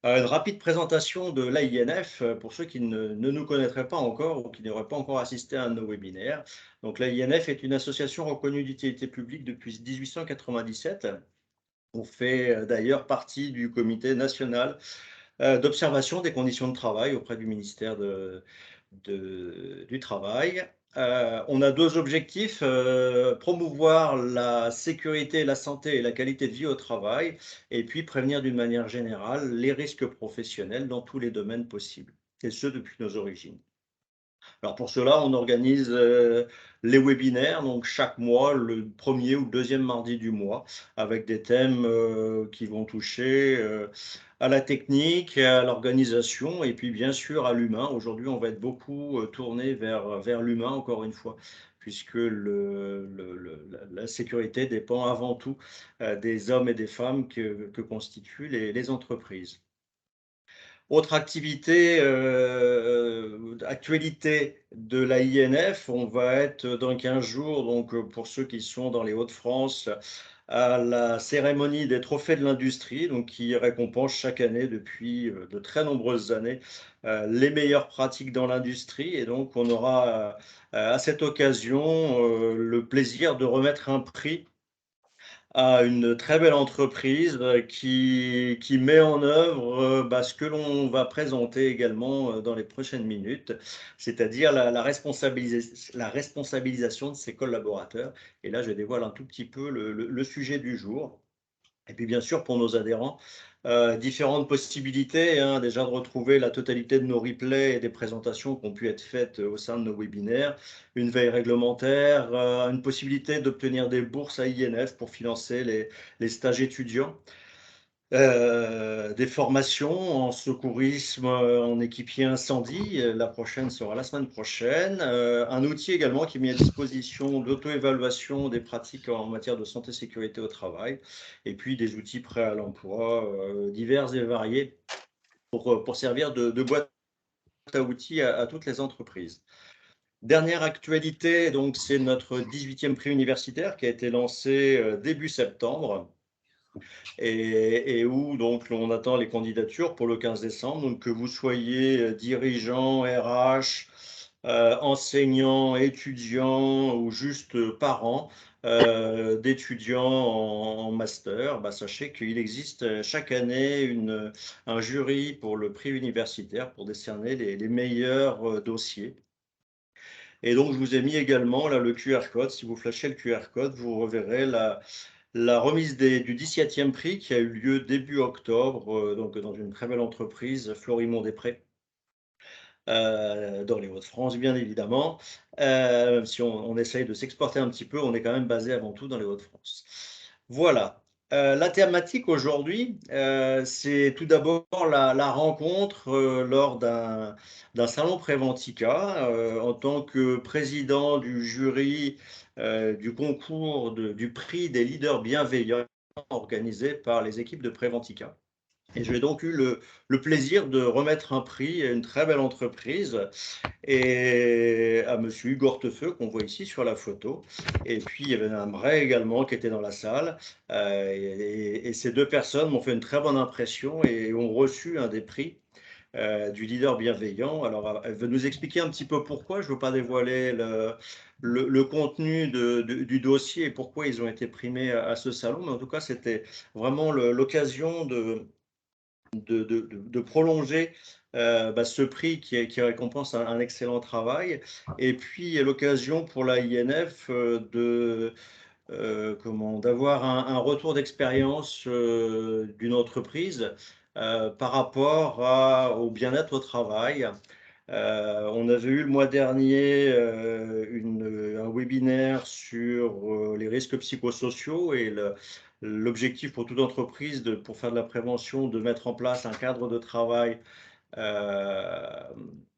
Une rapide présentation de l'AINF pour ceux qui ne nous connaîtraient pas encore ou qui n'auraient pas encore assisté à un de nos webinaires. Donc l'AINF est une association reconnue d'utilité publique depuis 1897. On fait d'ailleurs partie du comité national d'observation des conditions de travail auprès du ministère du Travail. On a deux objectifs, promouvoir la sécurité, la santé et la qualité de vie au travail, et puis prévenir d'une manière générale les risques professionnels dans tous les domaines possibles, et ce depuis nos origines. Alors pour cela, on organise les webinaires, donc chaque mois, le premier ou le deuxième mardi du mois, avec des thèmes qui vont toucher à la technique, à l'organisation et puis bien sûr à l'humain. Aujourd'hui, on va être beaucoup tourné vers l'humain, encore une fois, puisque la sécurité dépend avant tout des hommes et des femmes que constituent les entreprises. Autre activité, actualité de la INF, on va être dans 15 jours, donc pour ceux qui sont dans les Hauts-de-France, à la cérémonie des trophées de l'industrie, donc qui récompense chaque année depuis de très nombreuses années les meilleures pratiques dans l'industrie. Et donc on aura à cette occasion le plaisir de remettre un prix à une très belle entreprise qui met en œuvre ce que l'on va présenter également dans les prochaines minutes, c'est-à-dire la responsabilisation de ses collaborateurs. Et là, je dévoile un tout petit peu le sujet du jour. Et puis bien sûr, pour nos adhérents, différentes possibilités, hein, déjà de retrouver la totalité de nos replays et des présentations qui ont pu être faites au sein de nos webinaires, une veille réglementaire, une possibilité d'obtenir des bourses à INF pour financer les stages étudiants. Des formations en secourisme, en équipier incendie. La prochaine sera la semaine prochaine. Un outil également qui est mis à disposition d'auto-évaluation des pratiques en matière de santé et sécurité au travail. Et puis des outils prêts à l'emploi divers et variés pour servir de boîte à outils à toutes les entreprises. Dernière actualité, donc c'est notre 18e prix universitaire qui a été lancé début septembre. Et où donc on attend les candidatures pour le 15 décembre. Donc que vous soyez dirigeant, RH, enseignant, étudiant ou juste parent d'étudiants en master, sachez qu'il existe chaque année un jury pour le prix universitaire pour décerner les meilleurs dossiers. Et donc, je vous ai mis également là le QR code. Si vous flashez le QR code, vous reverrez la remise du 17e prix qui a eu lieu début octobre, donc dans une très belle entreprise, Florimond-des-Prés, dans les Hauts-de-France, bien évidemment. Même si on essaye de s'exporter un petit peu, on est quand même basé avant tout dans les Hauts-de-France. Voilà. La thématique aujourd'hui, c'est tout d'abord la rencontre lors d'un salon Préventica. En tant que président du jury du concours du prix des leaders bienveillants organisé par les équipes de Préventica. Et j'ai donc eu le plaisir de remettre un prix à une très belle entreprise et à monsieur Hugues Hortefeux qu'on voit ici sur la photo. Et puis il y avait un Bray également qui était dans la salle. Et ces deux personnes m'ont fait une très bonne impression et ont reçu un des prix du leader bienveillant. Alors elle veut nous expliquer un petit peu pourquoi. Je ne veux pas dévoiler le contenu du dossier et pourquoi ils ont été primés à ce salon. Mais en tout cas, c'était vraiment l'occasion de prolonger ce prix qui récompense un excellent travail. Et puis, l'occasion pour la INF d'avoir un retour d'expérience d'une entreprise par rapport au bien-être au travail. On avait eu le mois dernier un webinaire sur les risques psychosociaux et l'objectif pour toute entreprise, pour faire de la prévention, de mettre en place un cadre de travail euh,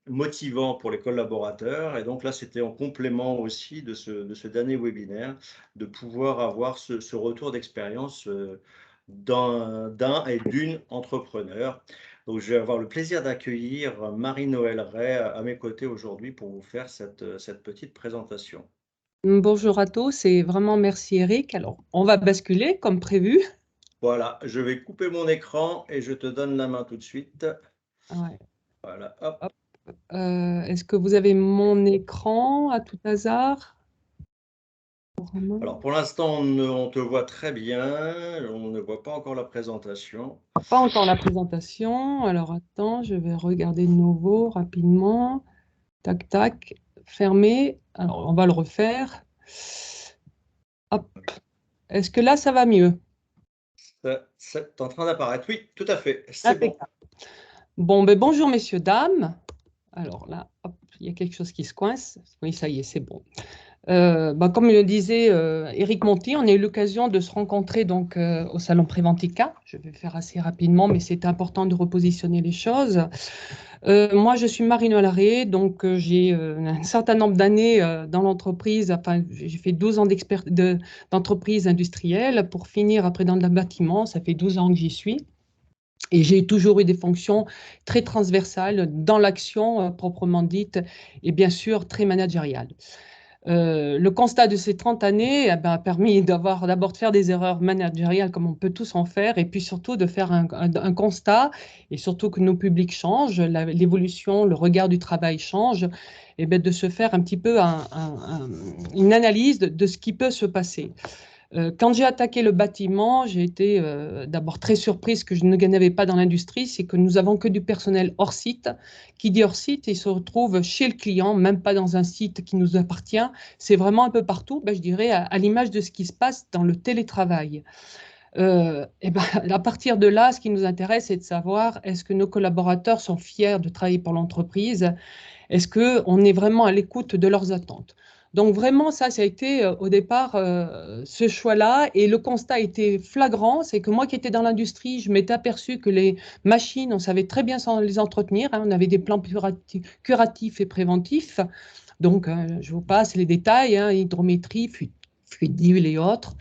motivant pour les collaborateurs. Et donc là, c'était en complément aussi de ce dernier webinaire, de pouvoir avoir ce retour d'expérience d'un et d'une entrepreneur. Donc, je vais avoir le plaisir d'accueillir Marie-Noëlle Ray à mes côtés aujourd'hui pour vous faire cette petite présentation. Bonjour à tous et vraiment merci Eric. Alors, on va basculer comme prévu. Voilà, je vais couper mon écran et je te donne la main tout de suite. Ouais. Voilà, hop. Hop. Est-ce que vous avez mon écran à tout hasard? Alors pour l'instant, on te voit très bien, on ne voit pas encore la présentation. Pas encore la présentation. Alors attends, je vais regarder de nouveau rapidement. Tac, tac. Fermé. Alors on va le refaire. Hop. Est-ce que là, ça va mieux? C'est en train d'apparaître. Oui, tout à fait, c'est bon. Impeccable. Bon, ben bonjour messieurs, dames. Alors là, hop, il y a quelque chose qui se coince. Oui, ça y est, c'est bon. Comme le disait Éric Monti, on a eu l'occasion de se rencontrer donc, au Salon Préventica. Je vais faire assez rapidement, mais c'est important de repositionner les choses. Moi, je suis Marine Larré, donc j'ai un certain nombre d'années dans l'entreprise. Enfin, j'ai fait 12 ans d'entreprise industrielle pour finir après dans le bâtiment. Ça fait 12 ans que j'y suis. Et j'ai toujours eu des fonctions très transversales dans l'action proprement dite et bien sûr très managériale. Le constat de ces 30 années a permis d'abord de faire des erreurs managériales comme on peut tous en faire, et puis surtout de faire un constat, et surtout que nos publics changent, l'évolution, le regard du travail change, et bien de se faire un petit peu une analyse de ce qui peut se passer. Quand j'ai attaqué le bâtiment, j'ai été d'abord très surprise que je ne gagnais pas dans l'industrie, c'est que nous avons que du personnel hors site. Qui dit hors site, il se retrouve chez le client, même pas dans un site qui nous appartient. C'est vraiment un peu partout, je dirais, à l'image de ce qui se passe dans le télétravail. Et ben, à partir de là, ce qui nous intéresse, c'est de savoir est-ce que nos collaborateurs sont fiers de travailler pour l'entreprise? Est-ce qu'on est vraiment à l'écoute de leurs attentes? Donc vraiment, ça a été au départ ce choix-là. Et le constat a été flagrant, c'est que moi qui étais dans l'industrie, je m'étais aperçu que les machines, on savait très bien sans les entretenir. On avait des plans curatifs et préventifs. Donc, je vous passe les détails, hydrométrie, fuite d'huile et autres.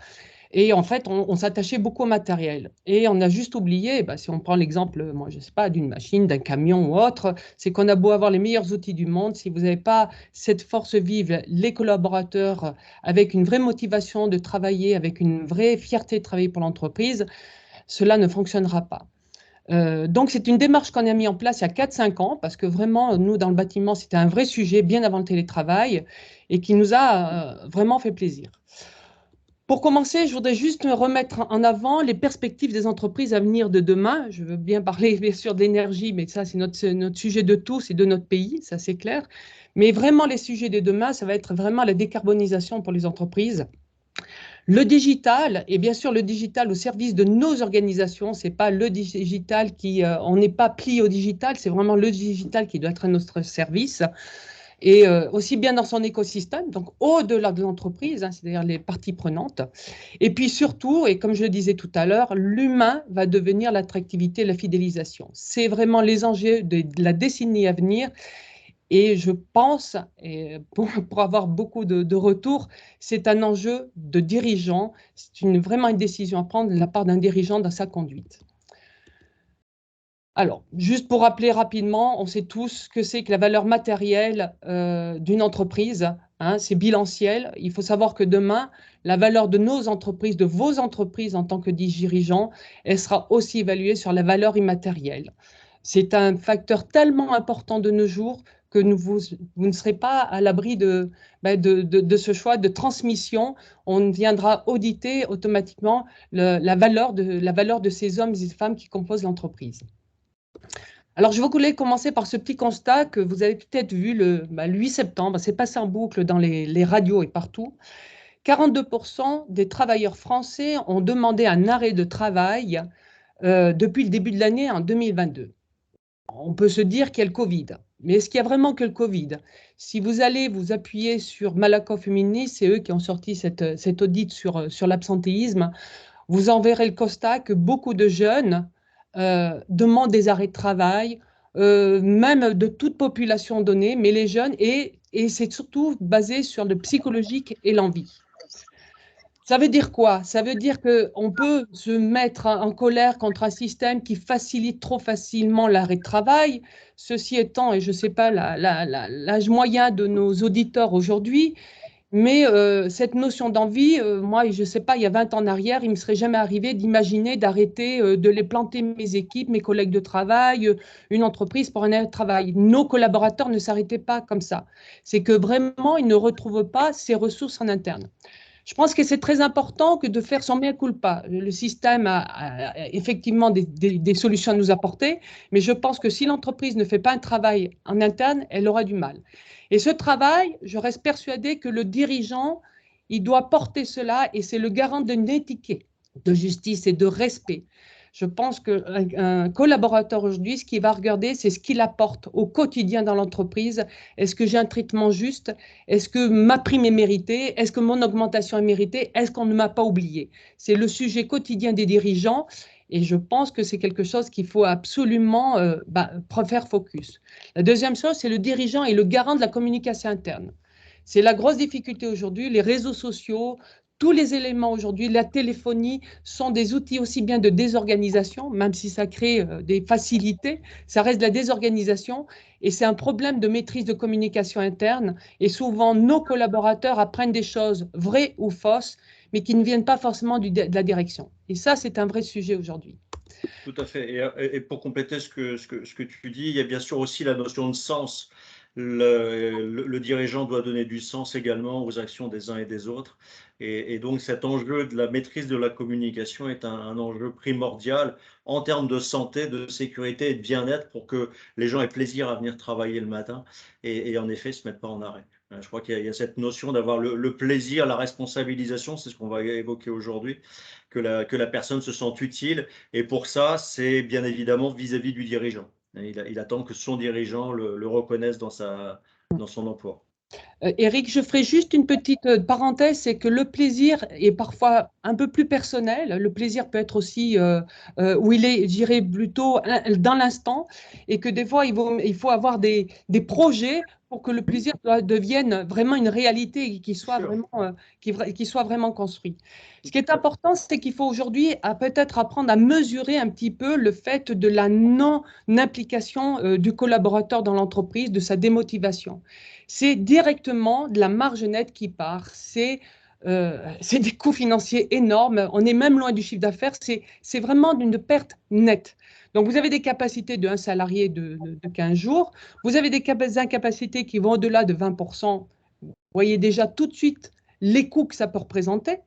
Et en fait, on s'attachait beaucoup au matériel. Et on a juste oublié, si on prend l'exemple, moi, je ne sais pas, d'une machine, d'un camion ou autre, c'est qu'on a beau avoir les meilleurs outils du monde, si vous n'avez pas cette force vive, les collaborateurs, avec une vraie motivation de travailler, avec une vraie fierté de travailler pour l'entreprise, cela ne fonctionnera pas. Donc, c'est une démarche qu'on a mis en place il y a 4-5 ans, parce que vraiment, nous, dans le bâtiment, c'était un vrai sujet, bien avant le télétravail, et qui nous a vraiment fait plaisir. Pour commencer, je voudrais juste me remettre en avant les perspectives des entreprises à venir de demain. Je veux bien parler, bien sûr, de l'énergie, mais ça, c'est notre sujet de tous et de notre pays, ça c'est clair. Mais vraiment, les sujets de demain, ça va être vraiment la décarbonisation pour les entreprises. Le digital, et bien sûr le digital au service de nos organisations, c'est pas le digital on n'est pas plié au digital, c'est vraiment le digital qui doit être à notre service et aussi bien dans son écosystème, donc au-delà de l'entreprise, c'est-à-dire les parties prenantes. Et puis surtout, et comme je le disais tout à l'heure, l'humain va devenir l'attractivité et la fidélisation. C'est vraiment les enjeux de la décennie à venir. Et je pense, et pour avoir beaucoup de retours, c'est un enjeu de dirigeant. C'est vraiment une décision à prendre de la part d'un dirigeant dans sa conduite. Alors, juste pour rappeler rapidement, on sait tous ce que c'est que la valeur matérielle d'une entreprise. C'est bilanciel. Il faut savoir que demain, la valeur de nos entreprises, de vos entreprises en tant que dirigeants, elle sera aussi évaluée sur la valeur immatérielle. C'est un facteur tellement important de nos jours que vous ne serez pas à l'abri de ce choix de transmission. On viendra auditer automatiquement la valeur de ces hommes et femmes qui composent l'entreprise. Alors, je voulais commencer par ce petit constat que vous avez peut-être vu le 8 septembre, c'est passé en boucle dans les radios et partout. 42% des travailleurs français ont demandé un arrêt de travail depuis le début de l'année en 2022. On peut se dire qu'il y a le Covid, mais est-ce qu'il y a vraiment que le Covid? Si vous allez vous appuyer sur Malakoff Féministe, c'est eux qui ont sorti cet audit sur l'absentéisme, vous en verrez le constat que beaucoup de jeunes demandent des arrêts de travail, même de toute population donnée, mais les jeunes, et c'est surtout basé sur le psychologique et l'envie. Ça veut dire quoi? Ça veut dire qu'on peut se mettre en colère contre un système qui facilite trop facilement l'arrêt de travail. Ceci étant, et je ne sais pas l'âge moyen de nos auditeurs aujourd'hui, Mais cette notion d'envie, moi, je ne sais pas, il y a 20 ans en arrière, il ne me serait jamais arrivé d'imaginer d'arrêter de les planter mes équipes, mes collègues de travail, une entreprise pour un an de travail. Nos collaborateurs ne s'arrêtaient pas comme ça. C'est que vraiment, ils ne retrouvent pas ces ressources en interne. Je pense que c'est très important que de faire son mea culpa. Le système a effectivement des solutions à nous apporter, mais je pense que si l'entreprise ne fait pas un travail en interne, elle aura du mal. Et ce travail, je reste persuadée que le dirigeant, il doit porter cela et c'est le garant d'une éthique de justice et de respect. Je pense qu'un collaborateur aujourd'hui, ce qu'il va regarder, c'est ce qu'il apporte au quotidien dans l'entreprise. Est-ce que j'ai un traitement juste? Est-ce que ma prime est méritée? Est-ce que mon augmentation est méritée? Est-ce qu'on ne m'a pas oublié? C'est le sujet quotidien des dirigeants et je pense que c'est quelque chose qu'il faut absolument faire focus. La deuxième chose, c'est le dirigeant et le garant de la communication interne. C'est la grosse difficulté aujourd'hui. Les réseaux sociaux, tous les éléments aujourd'hui, la téléphonie sont des outils aussi bien de désorganisation, même si ça crée des facilités, ça reste de la désorganisation et c'est un problème de maîtrise de communication interne. Et souvent, nos collaborateurs apprennent des choses vraies ou fausses, mais qui ne viennent pas forcément de la direction. Et ça, c'est un vrai sujet aujourd'hui. Tout à fait. Et pour compléter ce que tu dis, il y a bien sûr aussi la notion de sens. Le dirigeant doit donner du sens également aux actions des uns et des autres. Et donc cet enjeu de la maîtrise de la communication est un enjeu primordial en termes de santé, de sécurité et de bien-être pour que les gens aient plaisir à venir travailler le matin et en effet ne se mettent pas en arrêt. Je crois qu'il y a cette notion d'avoir le plaisir, la responsabilisation, c'est ce qu'on va évoquer aujourd'hui, que la personne se sente utile. Et pour ça, c'est bien évidemment vis-à-vis du dirigeant. Il attend que son dirigeant le reconnaisse dans son emploi. Eric, je ferai juste une petite parenthèse, c'est que le plaisir est parfois un peu plus personnel. Le plaisir peut être aussi où il est, j'irais plutôt dans l'instant, et que des fois, il faut avoir des projets pour que le plaisir devienne vraiment une réalité et qu'il soit vraiment construit. Ce qui est important, c'est qu'il faut aujourd'hui peut-être apprendre à mesurer un petit peu le fait de la non-implication du collaborateur dans l'entreprise, de sa démotivation. C'est directement de la marge nette qui part. C'est des coûts financiers énormes. On est même loin du chiffre d'affaires. C'est vraiment d'une perte nette. Donc, vous avez des capacités d'un salarié de 15 jours. Vous avez des incapacités qui vont au-delà de 20%. Vous voyez déjà tout de suite les coûts que ça peut représenter.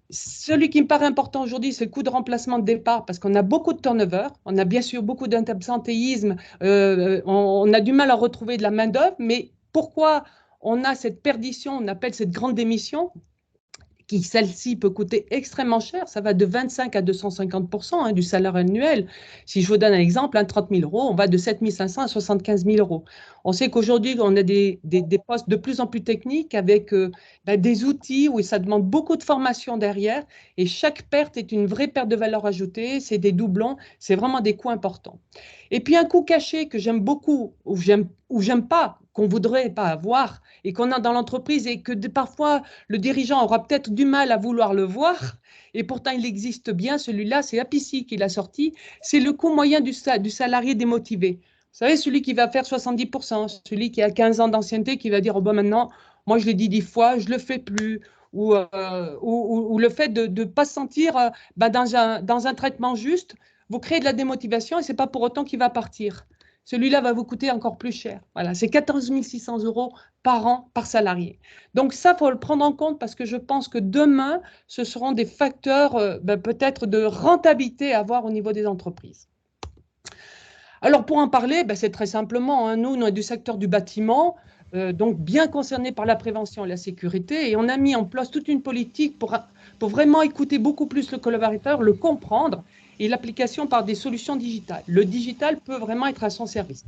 Celui qui me paraît important aujourd'hui, c'est le coût de remplacement de départ, parce qu'on a beaucoup de turnover, on a bien sûr beaucoup d'absentéisme, on a du mal à retrouver de la main-d'œuvre, mais pourquoi on a cette perdition, on appelle cette grande démission, qui celle-ci peut coûter extrêmement cher, ça va de 25 à 250% du salaire annuel. Si je vous donne un exemple, 30 000 euros, on va de 7 500 à 75 000 euros. On sait qu'aujourd'hui, on a des postes de plus en plus techniques avec des outils où ça demande beaucoup de formation derrière et chaque perte est une vraie perte de valeur ajoutée, c'est des doublons, c'est vraiment des coûts importants. Et puis un coût caché que j'aime beaucoup ou j'aime pas, qu'on voudrait pas avoir et qu'on a dans l'entreprise et que parfois le dirigeant aura peut-être du mal à vouloir le voir, et pourtant il existe bien, celui-là, c'est Appici qui l'a sorti, c'est le coût moyen du salarié démotivé. Vous savez, celui qui va faire 70%, celui qui a 15 ans d'ancienneté, qui va dire, oh ben maintenant, moi je l'ai dit 10 fois, je ne le fais plus, ou le fait de ne pas se sentir dans un traitement juste, vous créez de la démotivation et ce n'est pas pour autant qu'il va partir. Celui-là va vous coûter encore plus cher. Voilà, c'est 14 600 euros par an par salarié. Donc ça, il faut le prendre en compte parce que je pense que demain, ce seront des facteurs peut-être de rentabilité à avoir au niveau des entreprises. Alors pour en parler, c'est très simplement, hein, nous, on est du secteur du bâtiment, donc bien concernés par la prévention et la sécurité, et on a mis en place toute une politique pour vraiment écouter beaucoup plus le collaborateur, le comprendre, et l'application par des solutions digitales. Le digital peut vraiment être à son service.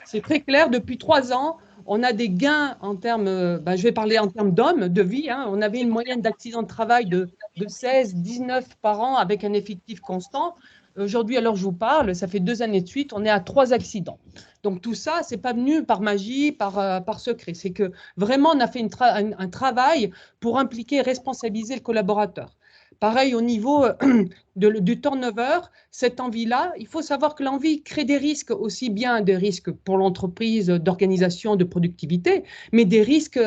C'est très clair, depuis 3 ans, on a des gains en termes, je vais parler en termes d'hommes, de vie. Hein. On avait une moyenne d'accidents de travail de 16, 19 par an avec un effectif constant. Aujourd'hui, alors je vous parle, ça fait 2 années de suite, on est à 3 accidents. Donc tout ça, ce n'est pas venu par magie, par secret. C'est que vraiment, on a fait un travail pour impliquer et responsabiliser le collaborateur. Pareil au niveau du turnover, cette envie-là, il faut savoir que l'envie crée des risques, aussi bien des risques pour l'entreprise d'organisation, de productivité, mais des risques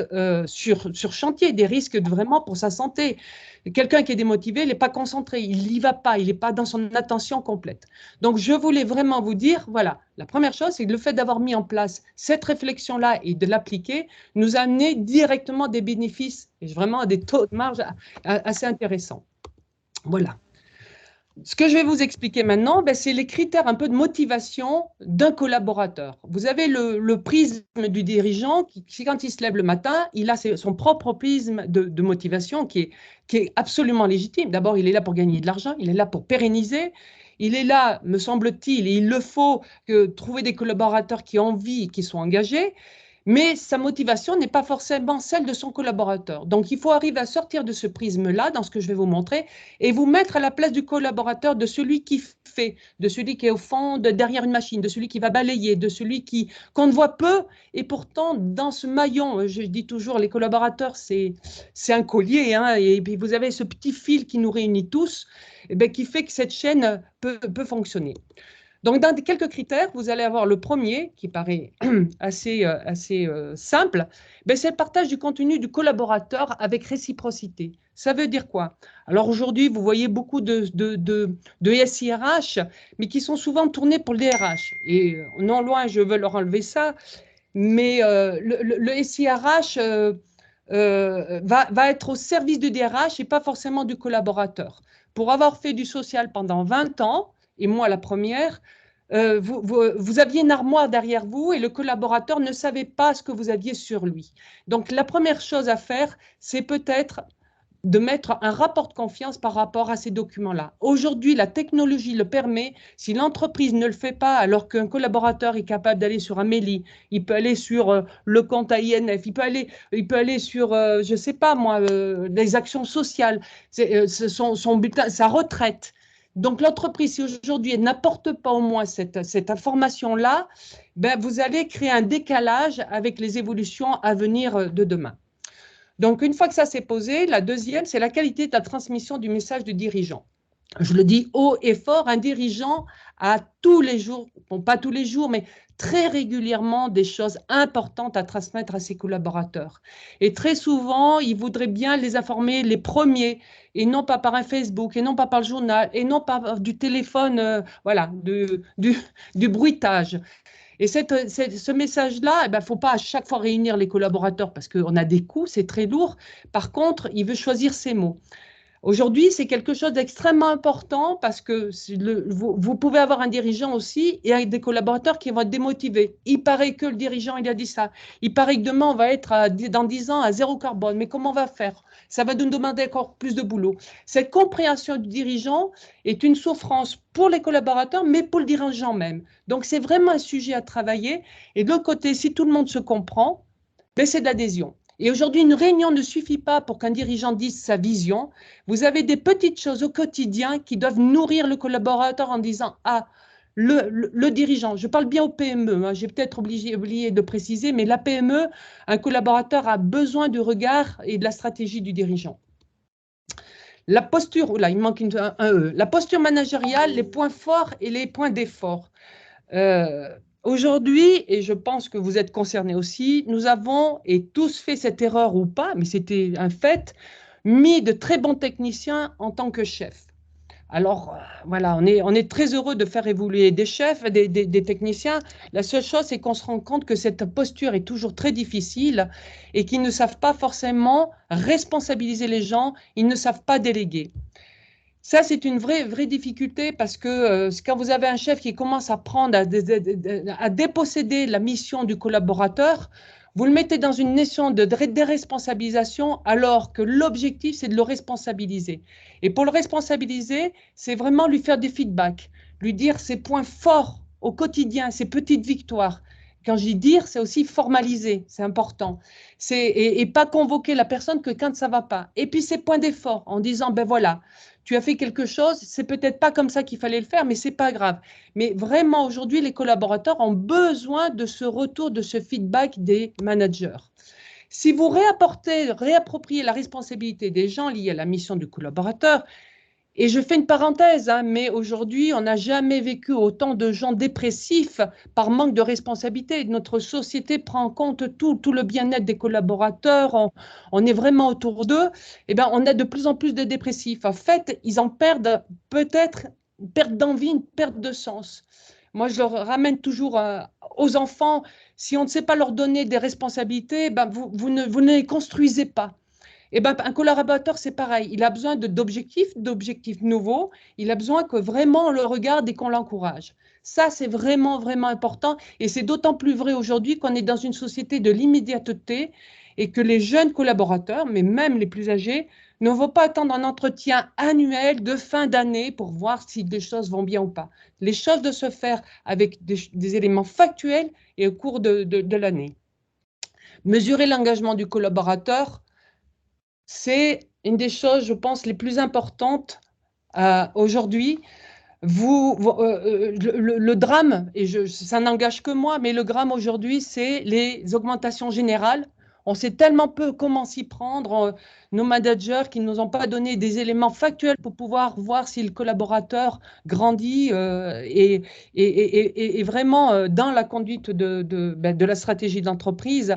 sur chantier, des risques vraiment pour sa santé. Quelqu'un qui est démotivé, il n'est pas concentré, il n'y va pas, il n'est pas dans son attention complète. Donc, je voulais vraiment vous dire, voilà, la première chose, c'est que le fait d'avoir mis en place cette réflexion-là et de l'appliquer nous a amené directement des bénéfices, et vraiment des taux de marge assez intéressants. Voilà. Ce que je vais vous expliquer maintenant, ben, c'est les critères un peu de motivation d'un collaborateur. Vous avez le prisme du dirigeant qui, quand il se lève le matin, il a son propre prisme de motivation qui est absolument légitime. D'abord, il est là pour gagner de l'argent, il est là pour pérenniser. Il est là, me semble-t-il, et il le faut, trouver des collaborateurs qui ont envie, qui sont engagés. Mais sa motivation n'est pas forcément celle de son collaborateur. Donc, il faut arriver à sortir de ce prisme-là, dans ce que je vais vous montrer, et vous mettre à la place du collaborateur, de celui qui fait, de celui qui est au fond, derrière une machine, de celui qui va balayer, de celui qu'on ne voit peu. Et pourtant, dans ce maillon, je dis toujours, les collaborateurs, c'est un collier, hein, et puis vous avez ce petit fil qui nous réunit tous, et bien, qui fait que cette chaîne peut fonctionner. Donc, dans quelques critères, vous allez avoir le premier, qui paraît assez simple, c'est le partage du contenu du collaborateur avec réciprocité. Ça veut dire quoi? Alors aujourd'hui, vous voyez beaucoup de SIRH, mais qui sont souvent tournés pour le DRH. Et non loin, je veux leur enlever ça, mais le SIRH va être au service du DRH et pas forcément du collaborateur. Pour avoir fait du social pendant 20 ans, et moi la première, vous aviez une armoire derrière vous et le collaborateur ne savait pas ce que vous aviez sur lui. Donc, la première chose à faire, c'est peut-être de mettre un rapport de confiance par rapport à ces documents-là. Aujourd'hui, la technologie le permet. Si l'entreprise ne le fait pas, alors qu'un collaborateur est capable d'aller sur Amélie, il peut aller sur le compte AINF, il peut aller sur, je ne sais pas moi, les actions sociales, son bulletin, sa retraite. Donc, l'entreprise, si aujourd'hui, elle n'apporte pas au moins cette information-là, vous allez créer un décalage avec les évolutions à venir de demain. Donc, une fois que ça s'est posé, la deuxième, c'est la qualité de la transmission du message du dirigeant. Je le dis haut et fort, un dirigeant a tous les jours, bon, pas tous les jours, mais très régulièrement des choses importantes à transmettre à ses collaborateurs. Et très souvent, il voudrait bien les informer les premiers, et non pas par un Facebook, et non pas par le journal, et non pas du téléphone, voilà, du bruitage. Et ce message-là, il ne faut pas à chaque fois réunir les collaborateurs parce qu'on a des coûts, c'est très lourd. Par contre, il veut choisir ses mots. Aujourd'hui, c'est quelque chose d'extrêmement important parce que vous pouvez avoir un dirigeant aussi et avec des collaborateurs qui vont être démotivés. Il paraît que le dirigeant, il a dit ça. Il paraît que demain, on va être dans 10 ans à 0 carbone. Mais comment on va faire? Ça va nous demander encore plus de boulot. Cette compréhension du dirigeant est une souffrance pour les collaborateurs, mais pour le dirigeant même. Donc, c'est vraiment un sujet à travailler. Et de l'autre côté, si tout le monde se comprend, c'est de l'adhésion. Et aujourd'hui, une réunion ne suffit pas pour qu'un dirigeant dise sa vision. Vous avez des petites choses au quotidien qui doivent nourrir le collaborateur en disant « Ah, le dirigeant, je parle bien au PME, hein, j'ai peut-être oublié de préciser, mais la PME, un collaborateur a besoin du regard et de la stratégie du dirigeant. » La posture, là, il manque un E. La posture managériale, les points forts et les points d'effort. Aujourd'hui, et je pense que vous êtes concernés aussi, nous avons, et tous fait cette erreur ou pas, mais c'était un fait, mis de très bons techniciens en tant que chefs. Alors, voilà, on est très heureux de faire évoluer des chefs, des techniciens. La seule chose, c'est qu'on se rend compte que cette posture est toujours très difficile et qu'ils ne savent pas forcément responsabiliser les gens, ils ne savent pas déléguer. Ça, c'est une vraie difficulté parce que quand vous avez un chef qui commence à prendre, à déposséder la mission du collaborateur, vous le mettez dans une notion de déresponsabilisation alors que l'objectif, c'est de le responsabiliser. Et pour le responsabiliser, c'est vraiment lui faire des feedbacks, lui dire ses points forts au quotidien, ses petites victoires. Quand je dis dire, c'est aussi formaliser, c'est important. Et pas convoquer la personne que quand ça ne va pas. Et puis ses points d'effort en disant, ben voilà, tu as fait quelque chose, c'est peut-être pas comme ça qu'il fallait le faire, mais c'est pas grave. Mais vraiment, aujourd'hui, les collaborateurs ont besoin de ce retour, de ce feedback des managers. Si vous réappropriez la responsabilité des gens liés à la mission du collaborateur, Et je fais une parenthèse, hein, mais aujourd'hui, on n'a jamais vécu autant de gens dépressifs par manque de responsabilité. Notre société prend en compte tout le bien-être des collaborateurs, on est vraiment autour d'eux. Eh bien, on a de plus en plus de dépressifs. En fait, ils en perdent peut-être une perte d'envie, une perte de sens. Moi, je leur ramène toujours aux enfants, si on ne sait pas leur donner des responsabilités, ben vous ne les construisez pas. Eh ben, un collaborateur, c'est pareil. Il a besoin d'objectifs nouveaux. Il a besoin que vraiment on le regarde et qu'on l'encourage. Ça, c'est vraiment, vraiment important. Et c'est d'autant plus vrai aujourd'hui qu'on est dans une société de l'immédiateté et que les jeunes collaborateurs, mais même les plus âgés, ne vont pas attendre un entretien annuel de fin d'année pour voir si les choses vont bien ou pas. Les choses doivent se faire avec des éléments factuels et au cours de l'année. Mesurer l'engagement du collaborateur, c'est une des choses, je pense, les plus importantes aujourd'hui. Le drame, et ça n'engage que moi, mais le drame aujourd'hui, c'est les augmentations générales. On sait tellement peu comment s'y prendre. Nos managers qui ne nous ont pas donné des éléments factuels pour pouvoir voir si le collaborateur grandit et vraiment dans la conduite de la stratégie d'entreprise.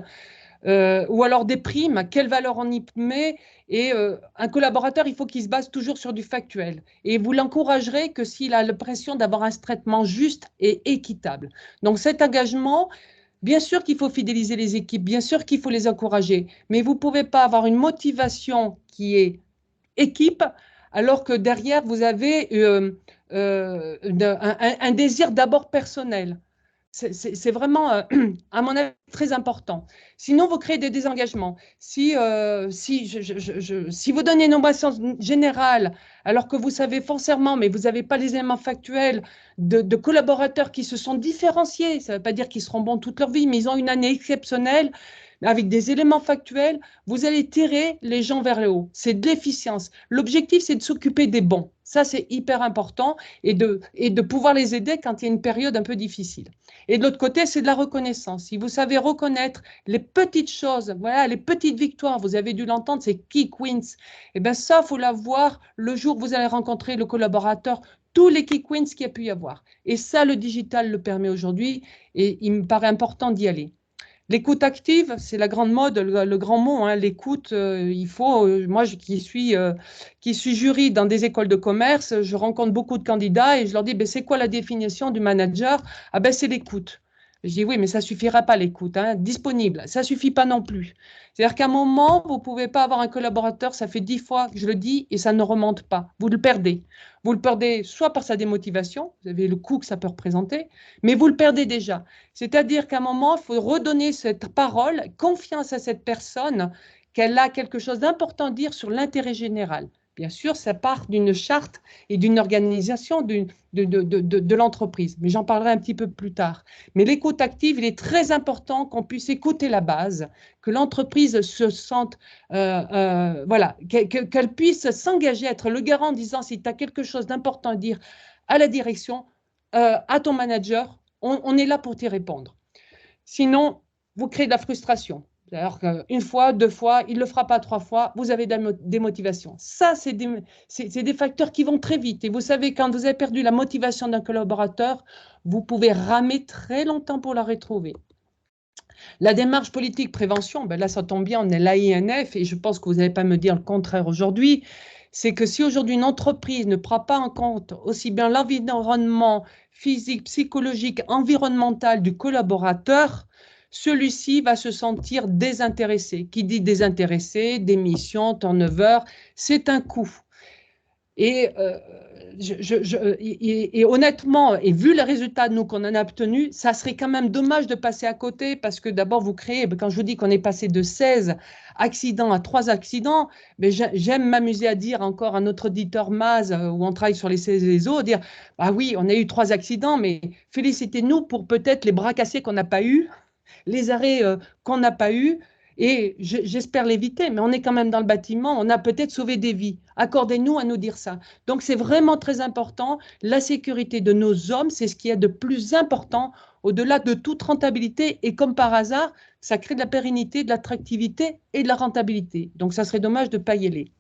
Ou alors des primes, quelle valeur on y met. Et un collaborateur, il faut qu'il se base toujours sur du factuel. Et vous l'encouragerez que s'il a l'impression d'avoir un traitement juste et équitable. Donc cet engagement, bien sûr qu'il faut fidéliser les équipes, bien sûr qu'il faut les encourager, mais vous ne pouvez pas avoir une motivation qui est équipe alors que derrière, vous avez un désir d'abord personnel. C'est vraiment, à mon avis, très important. Sinon, vous créez des désengagements. Si vous donnez une nomination générale, alors que vous savez foncièrement, mais vous n'avez pas les éléments factuels de collaborateurs qui se sont différenciés, ça ne veut pas dire qu'ils seront bons toute leur vie, mais ils ont une année exceptionnelle, avec des éléments factuels, vous allez tirer les gens vers le haut. C'est de l'efficience. L'objectif, c'est de s'occuper des bons. Ça, c'est hyper important et de pouvoir les aider quand il y a une période un peu difficile. Et de l'autre côté, c'est de la reconnaissance. Si vous savez reconnaître les petites choses, voilà, les petites victoires, vous avez dû l'entendre, c'est key wins. Et bien ça, il faut l'avoir le jour où vous allez rencontrer le collaborateur, tous les key wins qu'il y a pu y avoir. Et ça, le digital le permet aujourd'hui et il me paraît important d'y aller. L'écoute active, c'est la grande mode, le grand mot. Hein, l'écoute, il faut. Moi, qui suis jury dans des écoles de commerce, je rencontre beaucoup de candidats et je leur dis, ben, c'est quoi la définition du manager? Ah ben, c'est l'écoute. Je dis oui, mais ça suffira pas l'écoute, hein, disponible. Ça suffit pas non plus. C'est-à-dire qu'à un moment, vous pouvez pas avoir un collaborateur, ça fait 10 fois que je le dis et ça ne remonte pas. Vous le perdez. Vous le perdez soit par sa démotivation, vous avez le coût que ça peut représenter, mais vous le perdez déjà. C'est-à-dire qu'à un moment, il faut redonner cette parole, confiance à cette personne, qu'elle a quelque chose d'important à dire sur l'intérêt général. Bien sûr, ça part d'une charte et d'une organisation de l'entreprise, mais j'en parlerai un petit peu plus tard. Mais l'écoute active, il est très important qu'on puisse écouter la base, que l'entreprise se sente, voilà, qu'elle puisse s'engager, être le garant en disant si tu as quelque chose d'important à dire à la direction, à ton manager, on est là pour t'y répondre. Sinon, vous créez de la frustration. C'est-à-dire qu'une fois, deux fois, il ne le fera pas trois fois, vous avez des motivations. Ça, c'est des facteurs qui vont très vite. Et vous savez, quand vous avez perdu la motivation d'un collaborateur, vous pouvez ramer très longtemps pour la retrouver. La démarche politique prévention, ben là, ça tombe bien, on est l'AINF et je pense que vous n'allez pas me dire le contraire aujourd'hui. C'est que si aujourd'hui une entreprise ne prend pas en compte aussi bien l'environnement physique, psychologique, environnemental du collaborateur, celui-ci va se sentir désintéressé. Qui dit désintéressé, démission, turnover, c'est un coût. Et, honnêtement, et vu les résultats nous qu'on en a obtenus, ça serait quand même dommage de passer à côté parce que d'abord vous créez, quand je vous dis qu'on est passé de 16 accidents à 3 accidents, mais j'aime m'amuser à dire encore à notre auditeur Maz, où on travaille sur les CESO, dire ah oui, on a eu 3 accidents, mais félicitez-nous pour peut-être les bras cassés qu'on n'a pas eu, les arrêts qu'on n'a pas eu. Et j'espère l'éviter, mais on est quand même dans le bâtiment, on a peut-être sauvé des vies. Accordez-nous à nous dire ça. Donc c'est vraiment très important. La sécurité de nos hommes, c'est ce qui est de plus important au-delà de toute rentabilité. Et comme par hasard, ça crée de la pérennité, de l'attractivité et de la rentabilité. Donc ça serait dommage de ne pas y aller.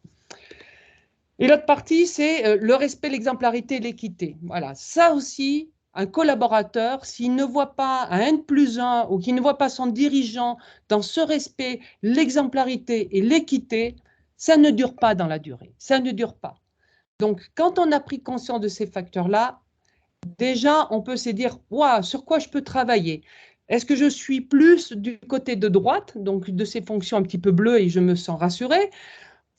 Et l'autre partie, c'est le respect, l'exemplarité et l'équité. Voilà, ça aussi, un collaborateur, s'il ne voit pas un N+1 ou qu'il ne voit pas son dirigeant dans ce respect, l'exemplarité et l'équité, ça ne dure pas dans la durée. Ça ne dure pas. Donc, quand on a pris conscience de ces facteurs-là, déjà, on peut se dire, waouh, sur quoi je peux travailler? Est-ce que je suis plus du côté de droite, donc de ces fonctions un petit peu bleues et je me sens rassurée?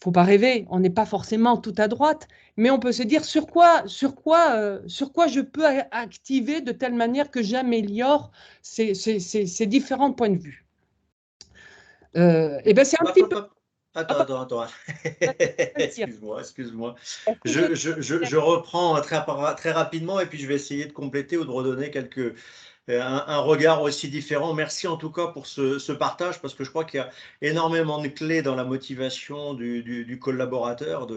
Faut pas rêver, on n'est pas forcément tout à droite, mais on peut se dire sur quoi je peux activer de telle manière que j'améliore ces différents points de vue. Et ben c'est un Hop, petit hop, peu. hop. Ah, Attends. vas-y, dire. Excuse-moi. Est-ce que je- Je reprends très rapidement et puis je vais essayer de compléter ou de redonner un regard aussi différent. Merci en tout cas pour ce partage parce que je crois qu'il y a énormément de clés dans la motivation du collaborateur,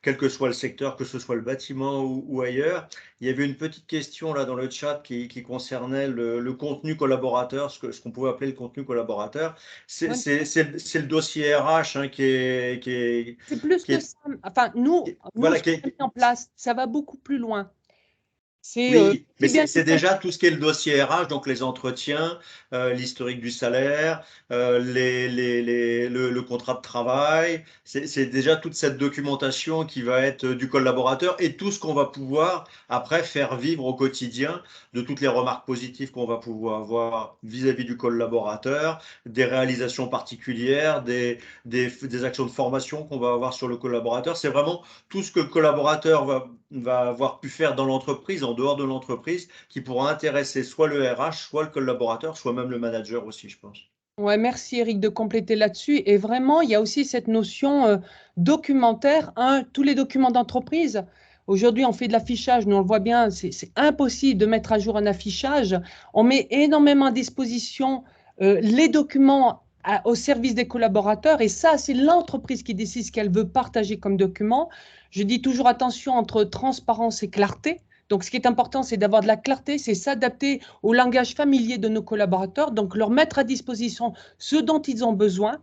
quel que soit le secteur, que ce soit le bâtiment ou ailleurs. Il y avait une petite question là dans le chat qui concernait le contenu collaborateur, ce qu'on pouvait appeler le contenu collaborateur. Ouais, C'est le dossier RH hein, c'est plus qui que est, ça. Enfin, nous, voilà, ce qu'on a mis en place, ça va beaucoup plus loin. C'est oui, mais si bien c'est déjà tout ce qui est le dossier RH, donc les entretiens, l'historique du salaire, le contrat de travail. C'est déjà toute cette documentation qui va être du collaborateur et tout ce qu'on va pouvoir après faire vivre au quotidien de toutes les remarques positives qu'on va pouvoir avoir vis-à-vis du collaborateur, des réalisations particulières, des actions de formation qu'on va avoir sur le collaborateur. C'est vraiment tout ce que le collaborateur va avoir pu faire dans l'entreprise, en dehors de l'entreprise, qui pourra intéresser soit le RH, soit le collaborateur, soit même le manager aussi, je pense. Ouais, merci Eric de compléter là-dessus. Et vraiment, il y a aussi cette notion documentaire. Tous les documents d'entreprise, aujourd'hui, on fait de l'affichage, nous on le voit bien, c'est impossible de mettre à jour un affichage. On met énormément à disposition les documents au service des collaborateurs et ça, c'est l'entreprise qui décide ce qu'elle veut partager comme document. Je dis toujours attention entre transparence et clarté. Donc, ce qui est important, c'est d'avoir de la clarté, c'est s'adapter au langage familier de nos collaborateurs, donc leur mettre à disposition ce dont ils ont besoin.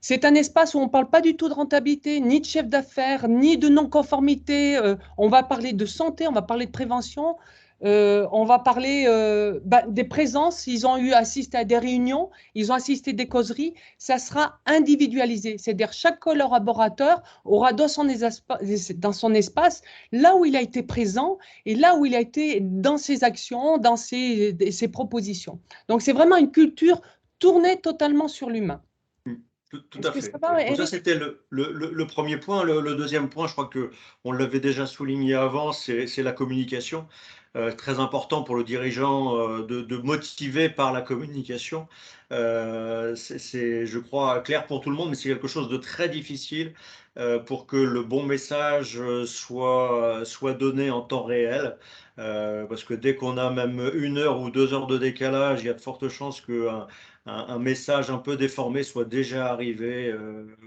C'est un espace où on ne parle pas du tout de rentabilité, ni de chef d'affaires, ni de non-conformité. On va parler de santé, on va parler de prévention, on va parler des présences. Ils ont eu assisté à des réunions, ils ont assisté à des causeries. Ça sera individualisé. C'est-à-dire chaque collaborateur aura dans son espace là où il a été présent et là où il a été dans ses actions, dans ses propositions. Donc c'est vraiment une culture tournée totalement sur l'humain. Tout Est-ce à que ça fait. va, Donc ça, Eric? c'était le premier point. Le deuxième point, je crois que on l'avait déjà souligné avant, c'est la communication. Très important pour le dirigeant de motiver par la communication. Je crois, clair pour tout le monde, mais c'est quelque chose de très difficile pour que le bon message soit donné en temps réel. Parce que dès qu'on a même 1 heure ou 2 heures de décalage, il y a de fortes chances qu'un message un peu déformé soit déjà arrivé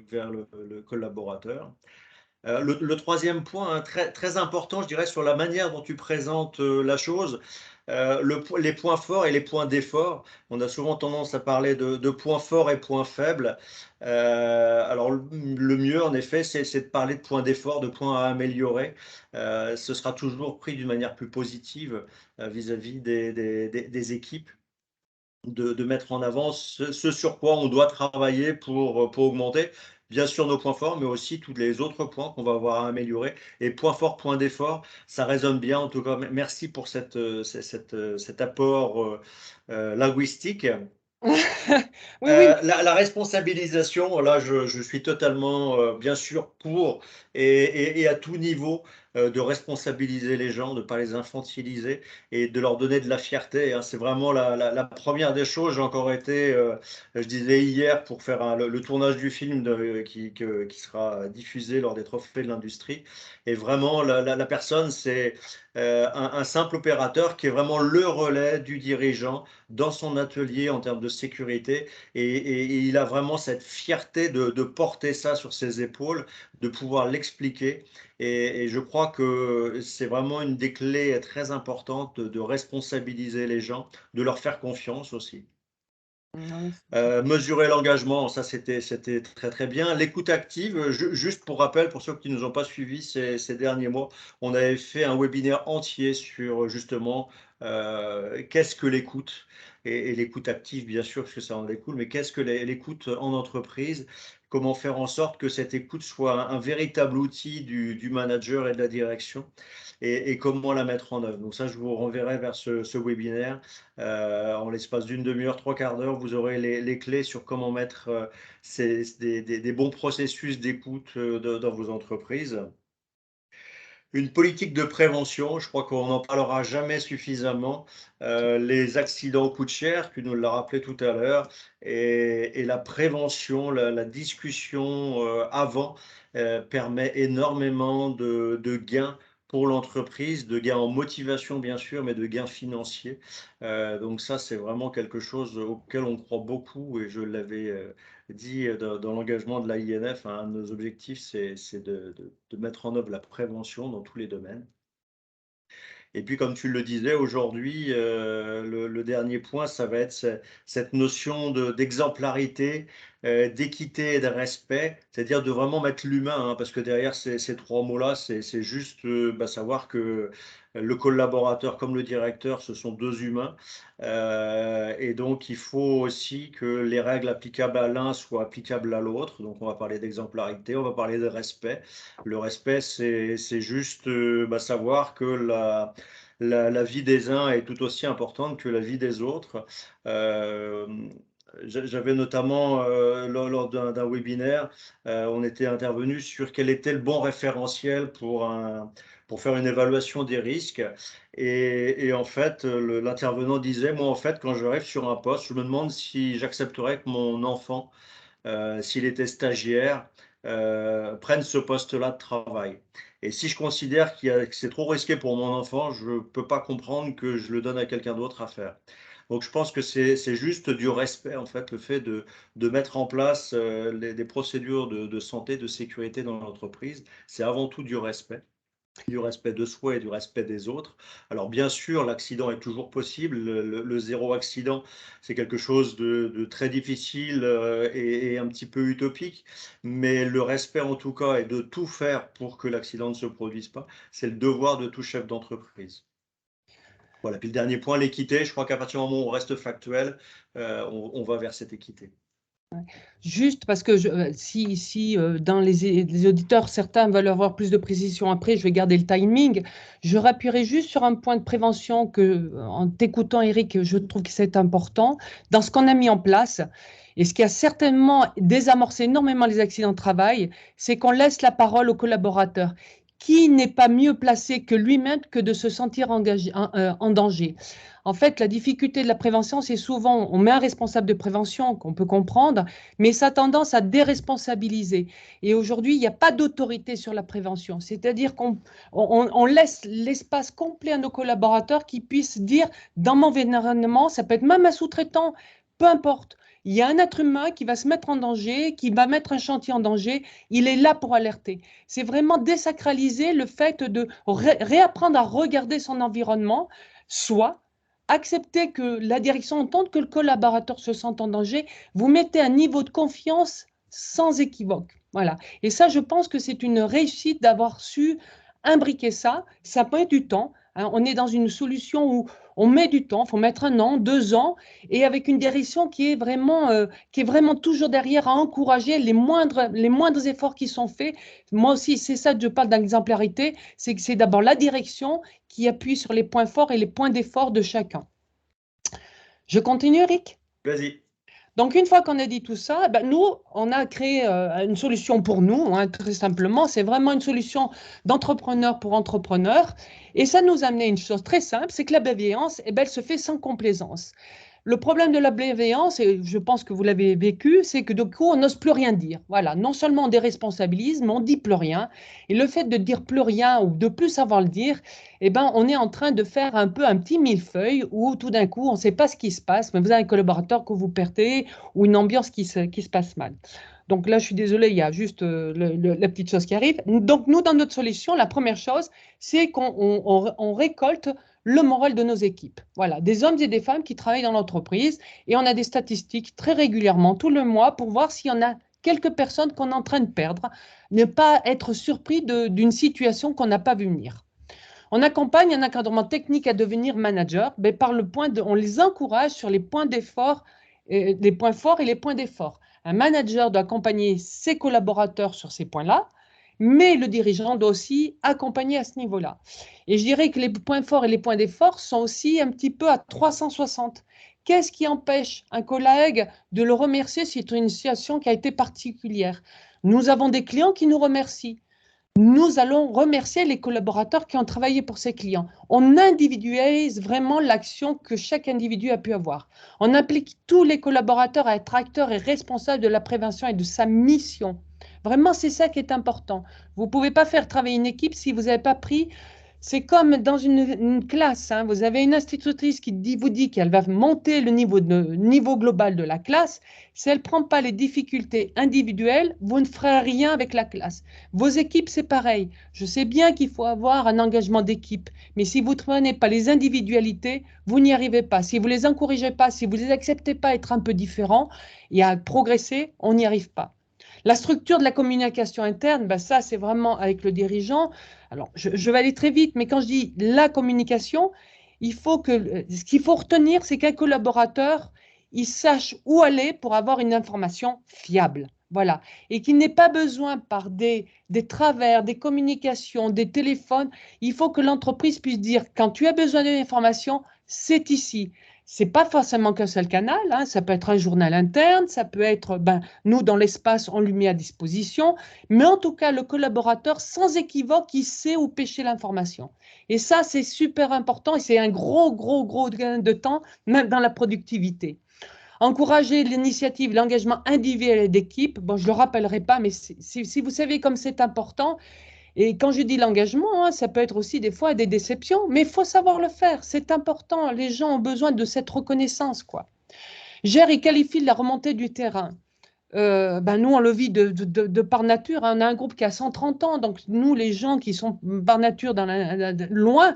vers le collaborateur. Le troisième point, hein, très important, je dirais, sur la manière dont tu présentes la chose, les points forts et les points d'effort. On a souvent tendance à parler de points forts et points faibles. Alors, le mieux, en effet, c'est de parler de points d'effort, de points à améliorer. Ce sera toujours pris d'une manière plus positive vis-à-vis des équipes de mettre en avant ce sur quoi on doit travailler pour augmenter, bien sûr, nos points forts, mais aussi tous les autres points qu'on va avoir à améliorer. Et point fort, point d'effort, ça résonne bien. En tout cas, merci pour cet apport linguistique. Oui, oui, La responsabilisation, là, je suis totalement, bien sûr, pour et à tout niveau de responsabiliser les gens, de ne pas les infantiliser et de leur donner de la fierté, hein. C'est vraiment la première des choses. J'ai encore été, je disais hier, pour faire le tournage du film qui sera diffusé lors des Trophées de l'Industrie. Et vraiment, la personne, c'est un simple opérateur qui est vraiment le relais du dirigeant dans son atelier en termes de sécurité et il a vraiment cette fierté de porter ça sur ses épaules, de pouvoir l'expliquer. Et je crois que c'est vraiment une des clés très importantes de responsabiliser les gens, de leur faire confiance aussi. Mesurer l'engagement, ça c'était très très bien. L'écoute active, juste pour rappel, pour ceux qui ne nous ont pas suivis ces derniers mois, on avait fait un webinaire entier sur justement qu'est-ce que l'écoute et l'écoute active, bien sûr, parce que ça en découle, mais qu'est-ce que l'écoute en entreprise? Comment faire en sorte que cette écoute soit un véritable outil du manager et de la direction et comment la mettre en œuvre. Donc ça, je vous renverrai vers ce webinaire. En l'espace d'une demi-heure, trois quarts d'heure, vous aurez les clés sur comment mettre des bons processus d'écoute dans vos entreprises. Une politique de prévention, je crois qu'on n'en parlera jamais suffisamment. Les accidents coûtent cher, tu nous l'as rappelé tout à l'heure, et la prévention, la discussion avant permet énormément de gains pour l'entreprise, de gains en motivation bien sûr, mais de gains financiers. Donc ça, c'est vraiment quelque chose auquel on croit beaucoup, et je l'avais dit dans l'engagement de l'AINF, un de nos objectifs, c'est de mettre en œuvre la prévention dans tous les domaines. Et puis, comme tu le disais, aujourd'hui, le dernier point, ça va être cette notion d'exemplarité, d'équité et de respect, c'est-à-dire de vraiment mettre l'humain, hein, parce que derrière ces trois mots-là, c'est juste savoir que le collaborateur comme le directeur, ce sont deux humains. Et donc, il faut aussi que les règles applicables à l'un soient applicables à l'autre. Donc, on va parler d'exemplarité, on va parler de respect. Le respect, c'est juste savoir que la vie des uns est tout aussi importante que la vie des autres. J'avais notamment, lors d'un webinaire, on était intervenu sur quel était le bon référentiel pour faire une évaluation des risques. Et en fait, l'intervenant disait, moi, en fait, quand j'arrive sur un poste, je me demande si j'accepterais que mon enfant, s'il était stagiaire, prenne ce poste-là de travail. Et si je considère que c'est trop risqué pour mon enfant, je ne peux pas comprendre que je le donne à quelqu'un d'autre à faire. Donc je pense que c'est juste du respect, en fait, le fait de mettre en place des procédures de santé, de sécurité dans l'entreprise. C'est avant tout du respect de soi et du respect des autres. Alors bien sûr, l'accident est toujours possible. Le zéro accident, c'est quelque chose de très difficile et un petit peu utopique. Mais le respect en tout cas et de tout faire pour que l'accident ne se produise pas, c'est le devoir de tout chef d'entreprise. Voilà. Puis le dernier point, l'équité. Je crois qu'à partir du moment où on reste factuel, on va vers cette équité. Juste parce que si dans les auditeurs, certains veulent avoir plus de précision après, je vais garder le timing. Je rappuierai juste sur un point de prévention que, en t'écoutant, Eric, je trouve que c'est important. Dans ce qu'on a mis en place, et ce qui a certainement désamorcé énormément les accidents de travail, c'est qu'on laisse la parole aux collaborateurs. Qui n'est pas mieux placé que lui-même que de se sentir en danger? En fait, la difficulté de la prévention, c'est souvent, on met un responsable de prévention qu'on peut comprendre, mais ça a tendance à déresponsabiliser. Et aujourd'hui, il n'y a pas d'autorité sur la prévention. C'est-à-dire qu'on laisse l'espace complet à nos collaborateurs qui puissent dire, dans mon environnement, ça peut être même un sous-traitant, peu importe. Il y a un être humain qui va se mettre en danger, qui va mettre un chantier en danger. Il est là pour alerter. C'est vraiment désacraliser le fait de réapprendre à regarder son environnement, soit accepter que la direction entende que le collaborateur se sente en danger, vous mettez un niveau de confiance sans équivoque. Voilà. Et ça, je pense que c'est une réussite d'avoir su imbriquer ça. Ça peut être du temps. Hein. On est dans une solution où on met du temps, il faut mettre 1 an, 2 ans, et avec une direction qui est vraiment toujours derrière à encourager les moindres efforts qui sont faits. Moi aussi, c'est ça que je parle d'exemplarité, c'est que c'est d'abord la direction qui appuie sur les points forts et les points d'effort de chacun. Je continue, Eric? Vas-y. Donc, une fois qu'on a dit tout ça, ben, nous, on a créé une solution pour nous, hein, très simplement. C'est vraiment une solution d'entrepreneur pour entrepreneur. Et ça nous a amené une chose très simple, c'est que la bienveillance, eh ben, elle se fait sans complaisance. Le problème de la bienveillance, et je pense que vous l'avez vécu, c'est que du coup, on n'ose plus rien dire. Voilà, non seulement on déresponsabilise, mais on dit plus rien. Et le fait de dire plus rien ou de plus savoir le dire, eh ben, on est en train de faire un peu un petit millefeuille où tout d'un coup, on ne sait pas ce qui se passe, mais vous avez un collaborateur que vous perdez ou une ambiance qui se passe mal. Donc là, je suis désolée, il y a juste la petite chose qui arrive. Donc nous, dans notre solution, la première chose, c'est qu'on récolte le moral de nos équipes. Voilà, des hommes et des femmes qui travaillent dans l'entreprise et on a des statistiques très régulièrement, tout le mois, pour voir s'il y en a quelques personnes qu'on est en train de perdre, ne pas être surpris d'une situation qu'on n'a pas vu venir. On accompagne un encadrement technique à devenir manager, mais on les encourage sur les points d'effort, les points forts et les points d'effort. Un manager doit accompagner ses collaborateurs sur ces points-là, mais le dirigeant doit aussi accompagner à ce niveau-là. Et je dirais que les points forts et les points d'effort sont aussi un petit peu à 360. Qu'est-ce qui empêche un collègue de le remercier si c'est une situation qui a été particulière? Nous avons des clients qui nous remercient. Nous allons remercier les collaborateurs qui ont travaillé pour ces clients. On individualise vraiment l'action que chaque individu a pu avoir. On implique tous les collaborateurs à être acteurs et responsables de la prévention et de sa mission. Vraiment, c'est ça qui est important. Vous ne pouvez pas faire travailler une équipe si vous n'avez pas pris. C'est comme dans une classe. Hein. Vous avez une institutrice qui vous dit qu'elle va monter le niveau global de la classe. Si elle ne prend pas les difficultés individuelles, vous ne ferez rien avec la classe. Vos équipes, c'est pareil. Je sais bien qu'il faut avoir un engagement d'équipe, mais si vous ne prenez pas les individualités, vous n'y arrivez pas. Si vous ne les encouragez pas, si vous ne les acceptez pas être un peu différents et à progresser, on n'y arrive pas. La structure de la communication interne, ben ça, c'est vraiment avec le dirigeant. Alors, je vais aller très vite, mais quand je dis la communication, ce qu'il faut retenir, c'est qu'un collaborateur, il sache où aller pour avoir une information fiable. Voilà. Et qu'il n'ait pas besoin par des travers, des communications, des téléphones. Il faut que l'entreprise puisse dire, quand tu as besoin d'une information, c'est ici. C'est pas forcément qu'un seul canal, hein. Ça peut être un journal interne, ça peut être, nous, dans l'espace, on lui met à disposition, mais en tout cas, le collaborateur, sans équivoque, il sait où pêcher l'information. Et ça, c'est super important et c'est un gros gain de temps, même dans la productivité. Encourager l'initiative, l'engagement individuel et d'équipe, bon, je ne le rappellerai pas, mais si vous savez comme c'est important, et quand je dis l'engagement, hein, ça peut être aussi des fois des déceptions, mais il faut savoir le faire, c'est important. Les gens ont besoin de cette reconnaissance, quoi. Gère et qualifie la remontée du terrain. Nous, on le vit de par nature. Hein. On a un groupe qui a 130 ans, donc nous, les gens qui sont par nature loin,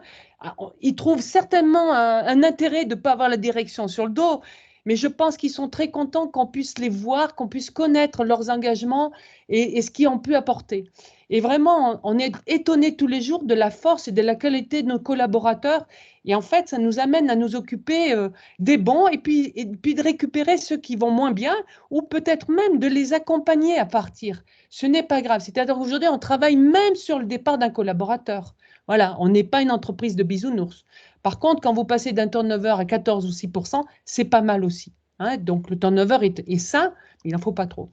ils trouvent certainement un intérêt de ne pas avoir la direction sur le dos. Mais je pense qu'ils sont très contents qu'on puisse les voir, qu'on puisse connaître leurs engagements et ce qu'ils ont pu apporter. Et vraiment, on est étonné tous les jours de la force et de la qualité de nos collaborateurs. Et en fait, ça nous amène à nous occuper des bons et puis de récupérer ceux qui vont moins bien ou peut-être même de les accompagner à partir. Ce n'est pas grave. C'est-à-dire qu'aujourd'hui, on travaille même sur le départ d'un collaborateur. Voilà, on n'est pas une entreprise de bisounours. Par contre, quand vous passez d'un turnover à 14 ou 6%, c'est pas mal aussi. Hein. Donc, le turnover est sain, il n'en faut pas trop.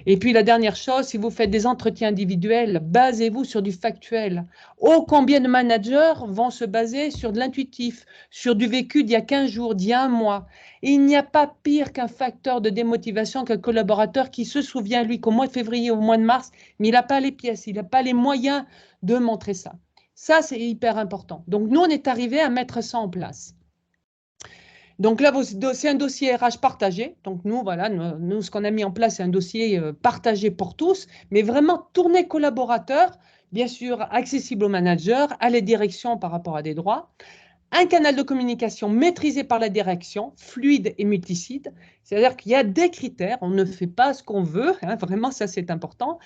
Et puis, la dernière chose, si vous faites des entretiens individuels, basez-vous sur du factuel. Oh, combien de managers vont se baser sur de l'intuitif, sur du vécu d'il y a 15 jours, d'il y a un mois. Et il n'y a pas pire qu'un facteur de démotivation qu'un collaborateur qui se souvient, lui, qu'au mois de février, au mois de mars, mais il n'a pas les pièces, il n'a pas les moyens de montrer ça. Ça, c'est hyper important. Donc, nous, on est arrivé à mettre ça en place. Donc là, c'est un dossier RH partagé. Donc nous, voilà, nous ce qu'on a mis en place, c'est un dossier partagé pour tous, mais vraiment tourné collaborateur, bien sûr accessible aux managers, à les directions par rapport à des droits. Un canal de communication maîtrisé par la direction, fluide et multisite. C'est-à-dire qu'il y a des critères, on ne fait pas ce qu'on veut, hein, vraiment ça c'est important.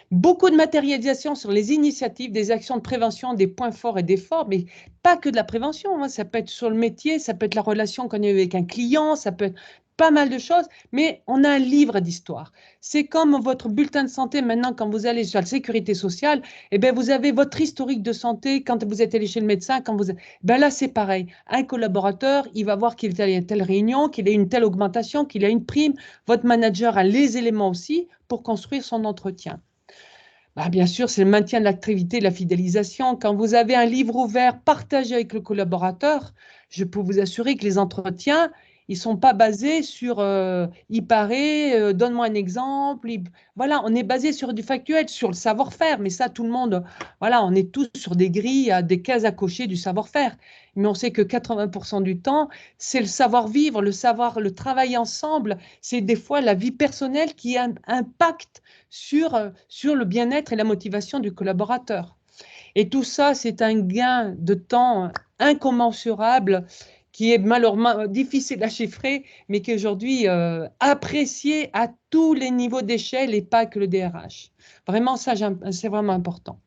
Beaucoup de matérialisation sur les initiatives, des actions de prévention, des points forts et d'efforts, mais pas que de la prévention. Hein. Ça peut être sur le métier, ça peut être la relation qu'on a avec un client, ça peut être pas mal de choses, mais on a un livre d'histoire. C'est comme votre bulletin de santé maintenant, quand vous allez sur la sécurité sociale, eh bien, vous avez votre historique de santé quand vous êtes allé chez le médecin. Là, c'est pareil. Un collaborateur, il va voir qu'il y a telle réunion, qu'il a une telle augmentation, qu'il a une prime. Votre manager a les éléments aussi pour construire son entretien. Bien sûr, c'est le maintien de l'activité, de la fidélisation. Quand vous avez un livre ouvert partagé avec le collaborateur, je peux vous assurer que les entretiens, ils ne sont pas basés sur il paraît, donne-moi un exemple. Voilà, on est basé sur du factuel, sur le savoir-faire. Mais ça, tout le monde, voilà, on est tous sur des grilles, des cases à cocher du savoir-faire. Mais on sait que 80% du temps, c'est le savoir-vivre, le travail ensemble. C'est des fois la vie personnelle qui impacte sur le bien-être et la motivation du collaborateur. Et tout ça, c'est un gain de temps incommensurable qui est malheureusement difficile à chiffrer, mais qui est aujourd'hui apprécié à tous les niveaux d'échelle et pas que le DRH. Vraiment, ça, c'est vraiment important.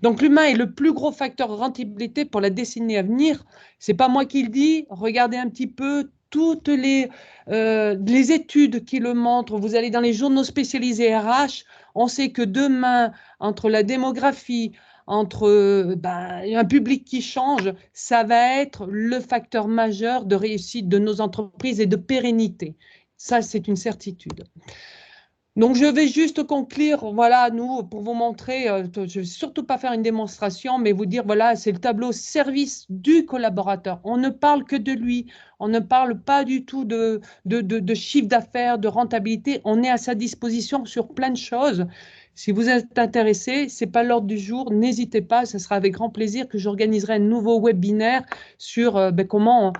Donc, l'humain est le plus gros facteur de rentabilité pour la décennie à venir. Ce n'est pas moi qui le dis. Regardez un petit peu toutes les études qui le montrent. Vous allez dans les journaux spécialisés RH, on sait que demain, entre la démographie, entre un public qui change, ça va être le facteur majeur de réussite de nos entreprises et de pérennité. Ça, c'est une certitude. Donc, je vais juste conclure, voilà, nous, pour vous montrer, je ne vais surtout pas faire une démonstration, mais vous dire, voilà, c'est le tableau service du collaborateur. On ne parle que de lui, on ne parle pas du tout de chiffre d'affaires, de rentabilité. On est à sa disposition sur plein de choses. Si vous êtes intéressé, ce n'est pas l'ordre du jour, n'hésitez pas, ce sera avec grand plaisir que j'organiserai un nouveau webinaire sur comment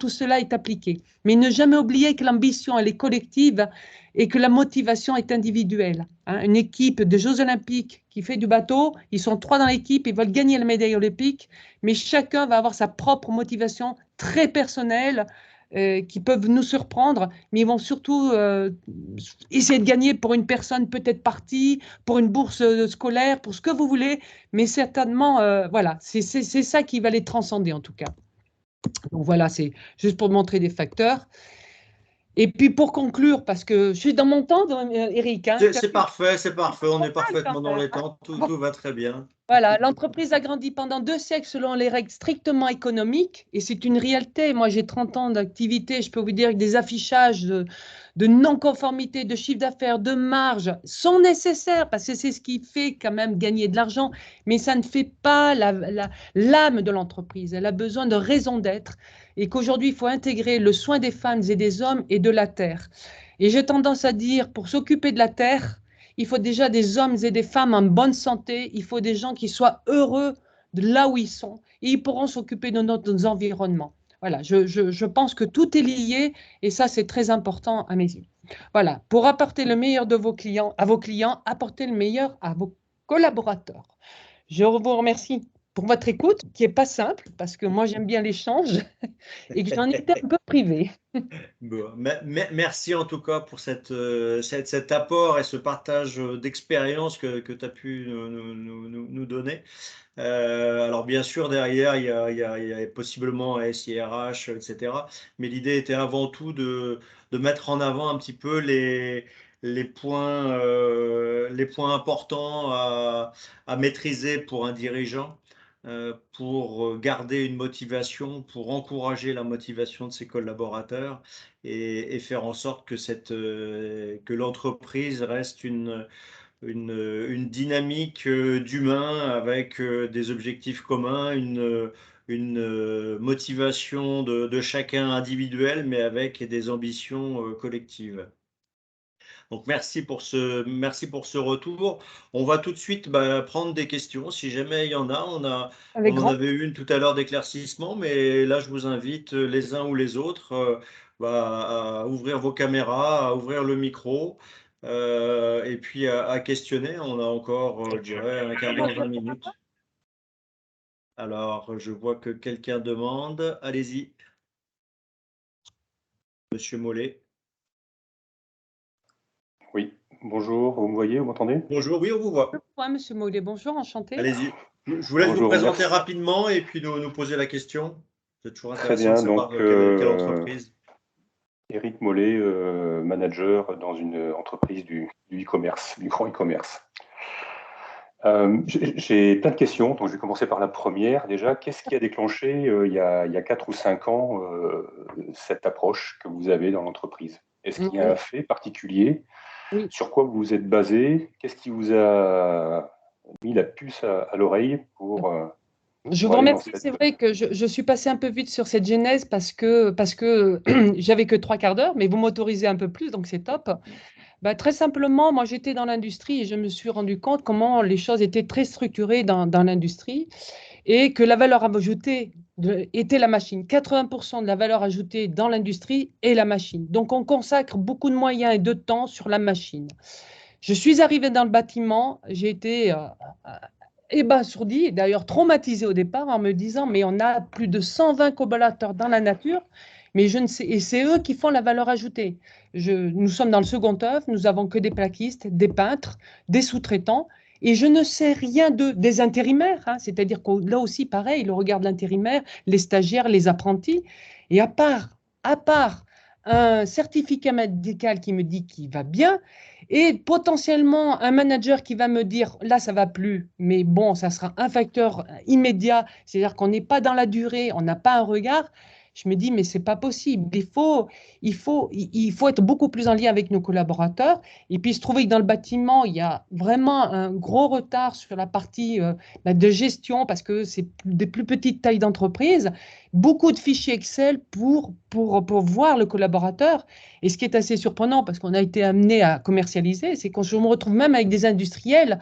tout cela est appliqué. Mais ne jamais oublier que l'ambition, elle est collective et que la motivation est individuelle. Une équipe de Jeux Olympiques qui fait du bateau, ils sont 3 dans l'équipe, ils veulent gagner la médaille olympique, mais chacun va avoir sa propre motivation très personnelle qui peuvent nous surprendre, mais ils vont surtout essayer de gagner pour une personne peut-être partie, pour une bourse scolaire, pour ce que vous voulez, mais certainement, voilà, c'est ça qui va les transcender en tout cas. Donc voilà, c'est juste pour montrer des facteurs. Et puis pour conclure, parce que je suis dans mon temps, Eric. C'est parfait, on est parfaitement dans les temps, tout va très bien. Voilà, l'entreprise a grandi pendant 2 siècles selon les règles strictement économiques et c'est une réalité. Moi, j'ai 30 ans d'activité, je peux vous dire que des affichages de non-conformité, de chiffre d'affaires, de marge sont nécessaires parce que c'est ce qui fait quand même gagner de l'argent, mais ça ne fait pas l'âme de l'entreprise. Elle a besoin de raison d'être et qu'aujourd'hui, il faut intégrer le soin des femmes et des hommes et de la terre. Et j'ai tendance à dire, pour s'occuper de la terre, il faut déjà des hommes et des femmes en bonne santé. Il faut des gens qui soient heureux de là où ils sont. Et ils pourront s'occuper de notre environnement. Voilà, je pense que tout est lié et ça, c'est très important à mes yeux. Voilà, pour apporter le meilleur de à vos clients, apportez le meilleur à vos collaborateurs. Je vous remercie pour votre écoute, qui n'est pas simple, parce que moi, j'aime bien l'échange et que j'en étais un peu privée. Bon, merci en tout cas pour cet apport et ce partage d'expérience que tu as pu nous donner. Alors bien sûr, derrière, il y a possiblement un SIRH, etc. Mais l'idée était avant tout de mettre en avant un petit peu les points importants à maîtriser pour un dirigeant. Pour garder une motivation, pour encourager la motivation de ses collaborateurs et faire en sorte que l'entreprise reste une dynamique d'humain avec des objectifs communs, une motivation de chacun individuel, mais avec des ambitions collectives. Donc merci pour ce retour. On va tout de suite prendre des questions si jamais il y en a. On en avait une tout à l'heure d'éclaircissement, mais là je vous invite les uns ou les autres à ouvrir vos caméras, à ouvrir le micro et puis à questionner. On a encore, je dirais, un quart d'heure, 20 minutes. Alors je vois que quelqu'un demande. Allez-y. Monsieur Mollet. Oui, bonjour, vous me voyez, vous m'entendez? Bonjour, oui, on vous voit. Oui, monsieur Mollet, bonjour, enchanté. Allez-y. Je vous laisse vous présenter rapidement et puis nous poser la question. C'est toujours intéressant de savoir quelle entreprise. Éric Mollet, manager dans une entreprise du e-commerce, du grand e-commerce. J'ai plein de questions, donc je vais commencer par la première. Déjà, qu'est-ce qui a déclenché il y a 4 ou 5 ans cette approche que vous avez dans l'entreprise? Est-ce qu'il y a un fait particulier? Oui. Sur quoi vous vous êtes basé? Qu'est-ce qui vous a mis la puce à l'oreille pour… Je vous remercie. C'est vrai que je suis passée un peu vite sur cette genèse parce que j'avais que 3 quarts d'heure, mais vous m'autorisez un peu plus, donc c'est top. Très simplement, moi j'étais dans l'industrie et je me suis rendu compte comment les choses étaient très structurées dans l'industrie et que la valeur ajoutée était la machine. 80% de la valeur ajoutée dans l'industrie est la machine. Donc on consacre beaucoup de moyens et de temps sur la machine. Je suis arrivée dans le bâtiment, j'ai été ébasourdi, d'ailleurs traumatisé au départ en me disant, mais on a plus de 120 collaborateurs dans la nature, mais je ne sais, et c'est eux qui font la valeur ajoutée. Nous sommes dans le second œuvre, nous avons que des plaquistes, des peintres, des sous-traitants, et je ne sais rien des intérimaires, hein, c'est-à-dire que là aussi, pareil, le regard de l'intérimaire, les stagiaires, les apprentis, et à part un certificat médical qui me dit qu'il va bien, et potentiellement un manager qui va me dire, là, ça va plus, mais bon, ça sera un facteur immédiat, c'est-à-dire qu'on n'est pas dans la durée, on n'a pas un regard. Je me dis, mais c'est pas possible. Il faut être beaucoup plus en lien avec nos collaborateurs. Et puis, il se trouvait que dans le bâtiment, il y a vraiment un gros retard sur la partie de gestion parce que c'est des plus petites tailles d'entreprise. Beaucoup de fichiers Excel pour voir le collaborateur. Et ce qui est assez surprenant, parce qu'on a été amené à commercialiser, c'est qu'on je me retrouve même avec des industriels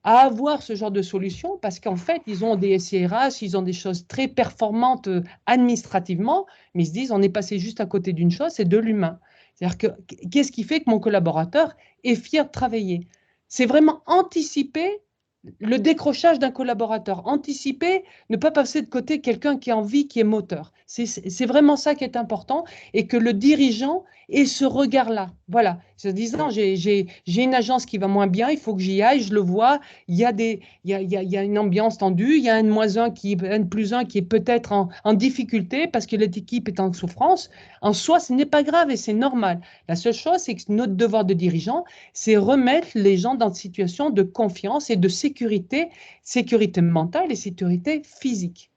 à avoir ce genre de solution, parce qu'en fait, ils ont des SIRH, ils ont des choses très performantes administrativement, mais ils se disent, on est passé juste à côté d'une chose, c'est de l'humain. C'est-à-dire que qu'est-ce qui fait que mon collaborateur est fier de travailler? C'est vraiment anticiper le décrochage d'un collaborateur, anticiper, ne pas passer de côté quelqu'un qui a envie, qui est moteur. C'est vraiment ça qui est important et que le dirigeant ait ce regard-là. Voilà, se disant, j'ai une agence qui va moins bien, il faut que j'y aille, je le vois, il y a une ambiance tendue, il y a un N+1 qui est peut-être en difficulté parce que l'équipe est en souffrance. En soi, ce n'est pas grave et c'est normal. La seule chose, c'est que notre devoir de dirigeant, c'est remettre les gens dans une situation de confiance et de sécurité mentale et sécurité physique.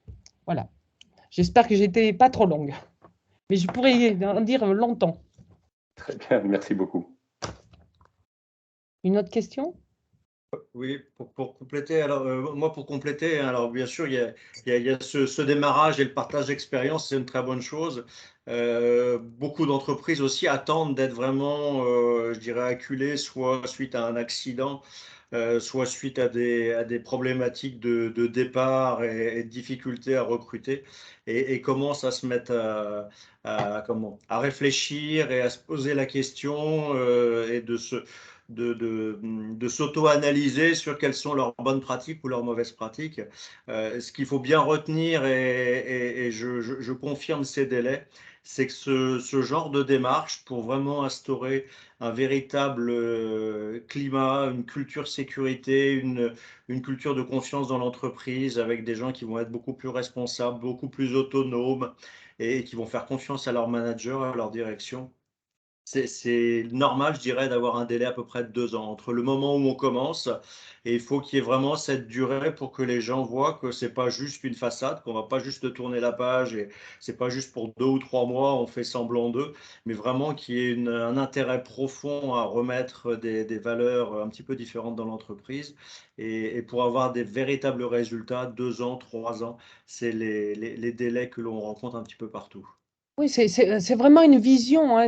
Voilà. J'espère que j'étais pas trop longue, mais je pourrais en dire longtemps. Très bien, merci beaucoup. Une autre question? Oui, pour compléter, alors moi pour compléter, alors bien sûr il y a ce démarrage et le partage d'expérience, c'est une très bonne chose. Beaucoup d'entreprises aussi attendent d'être vraiment, je dirais, acculées, soit suite à un accident, soit suite à des problématiques de départ et de difficultés à recruter, et commencent à se mettre à réfléchir et à se poser la question et de s'auto-analyser sur quelles sont leurs bonnes pratiques ou leurs mauvaises pratiques. Ce qu'il faut bien retenir, et je confirme ces délais, c'est que ce genre de démarche, pour vraiment instaurer un véritable climat, une culture sécurité, une culture de confiance dans l'entreprise, avec des gens qui vont être beaucoup plus responsables, beaucoup plus autonomes, et qui vont faire confiance à leur manager, à leur direction. C'est normal, je dirais, d'avoir un délai à peu près de 2 ans entre le moment où on commence, et il faut qu'il y ait vraiment cette durée pour que les gens voient que c'est pas juste une façade, qu'on va pas juste tourner la page, et c'est pas juste pour 2 ou 3 mois on fait semblant d'eux, mais vraiment qu'il y ait un intérêt profond à remettre des valeurs un petit peu différentes dans l'entreprise, et pour avoir des véritables résultats, 2 ans, 3 ans, c'est les délais que l'on rencontre un petit peu partout. Oui, c'est vraiment une vision, hein.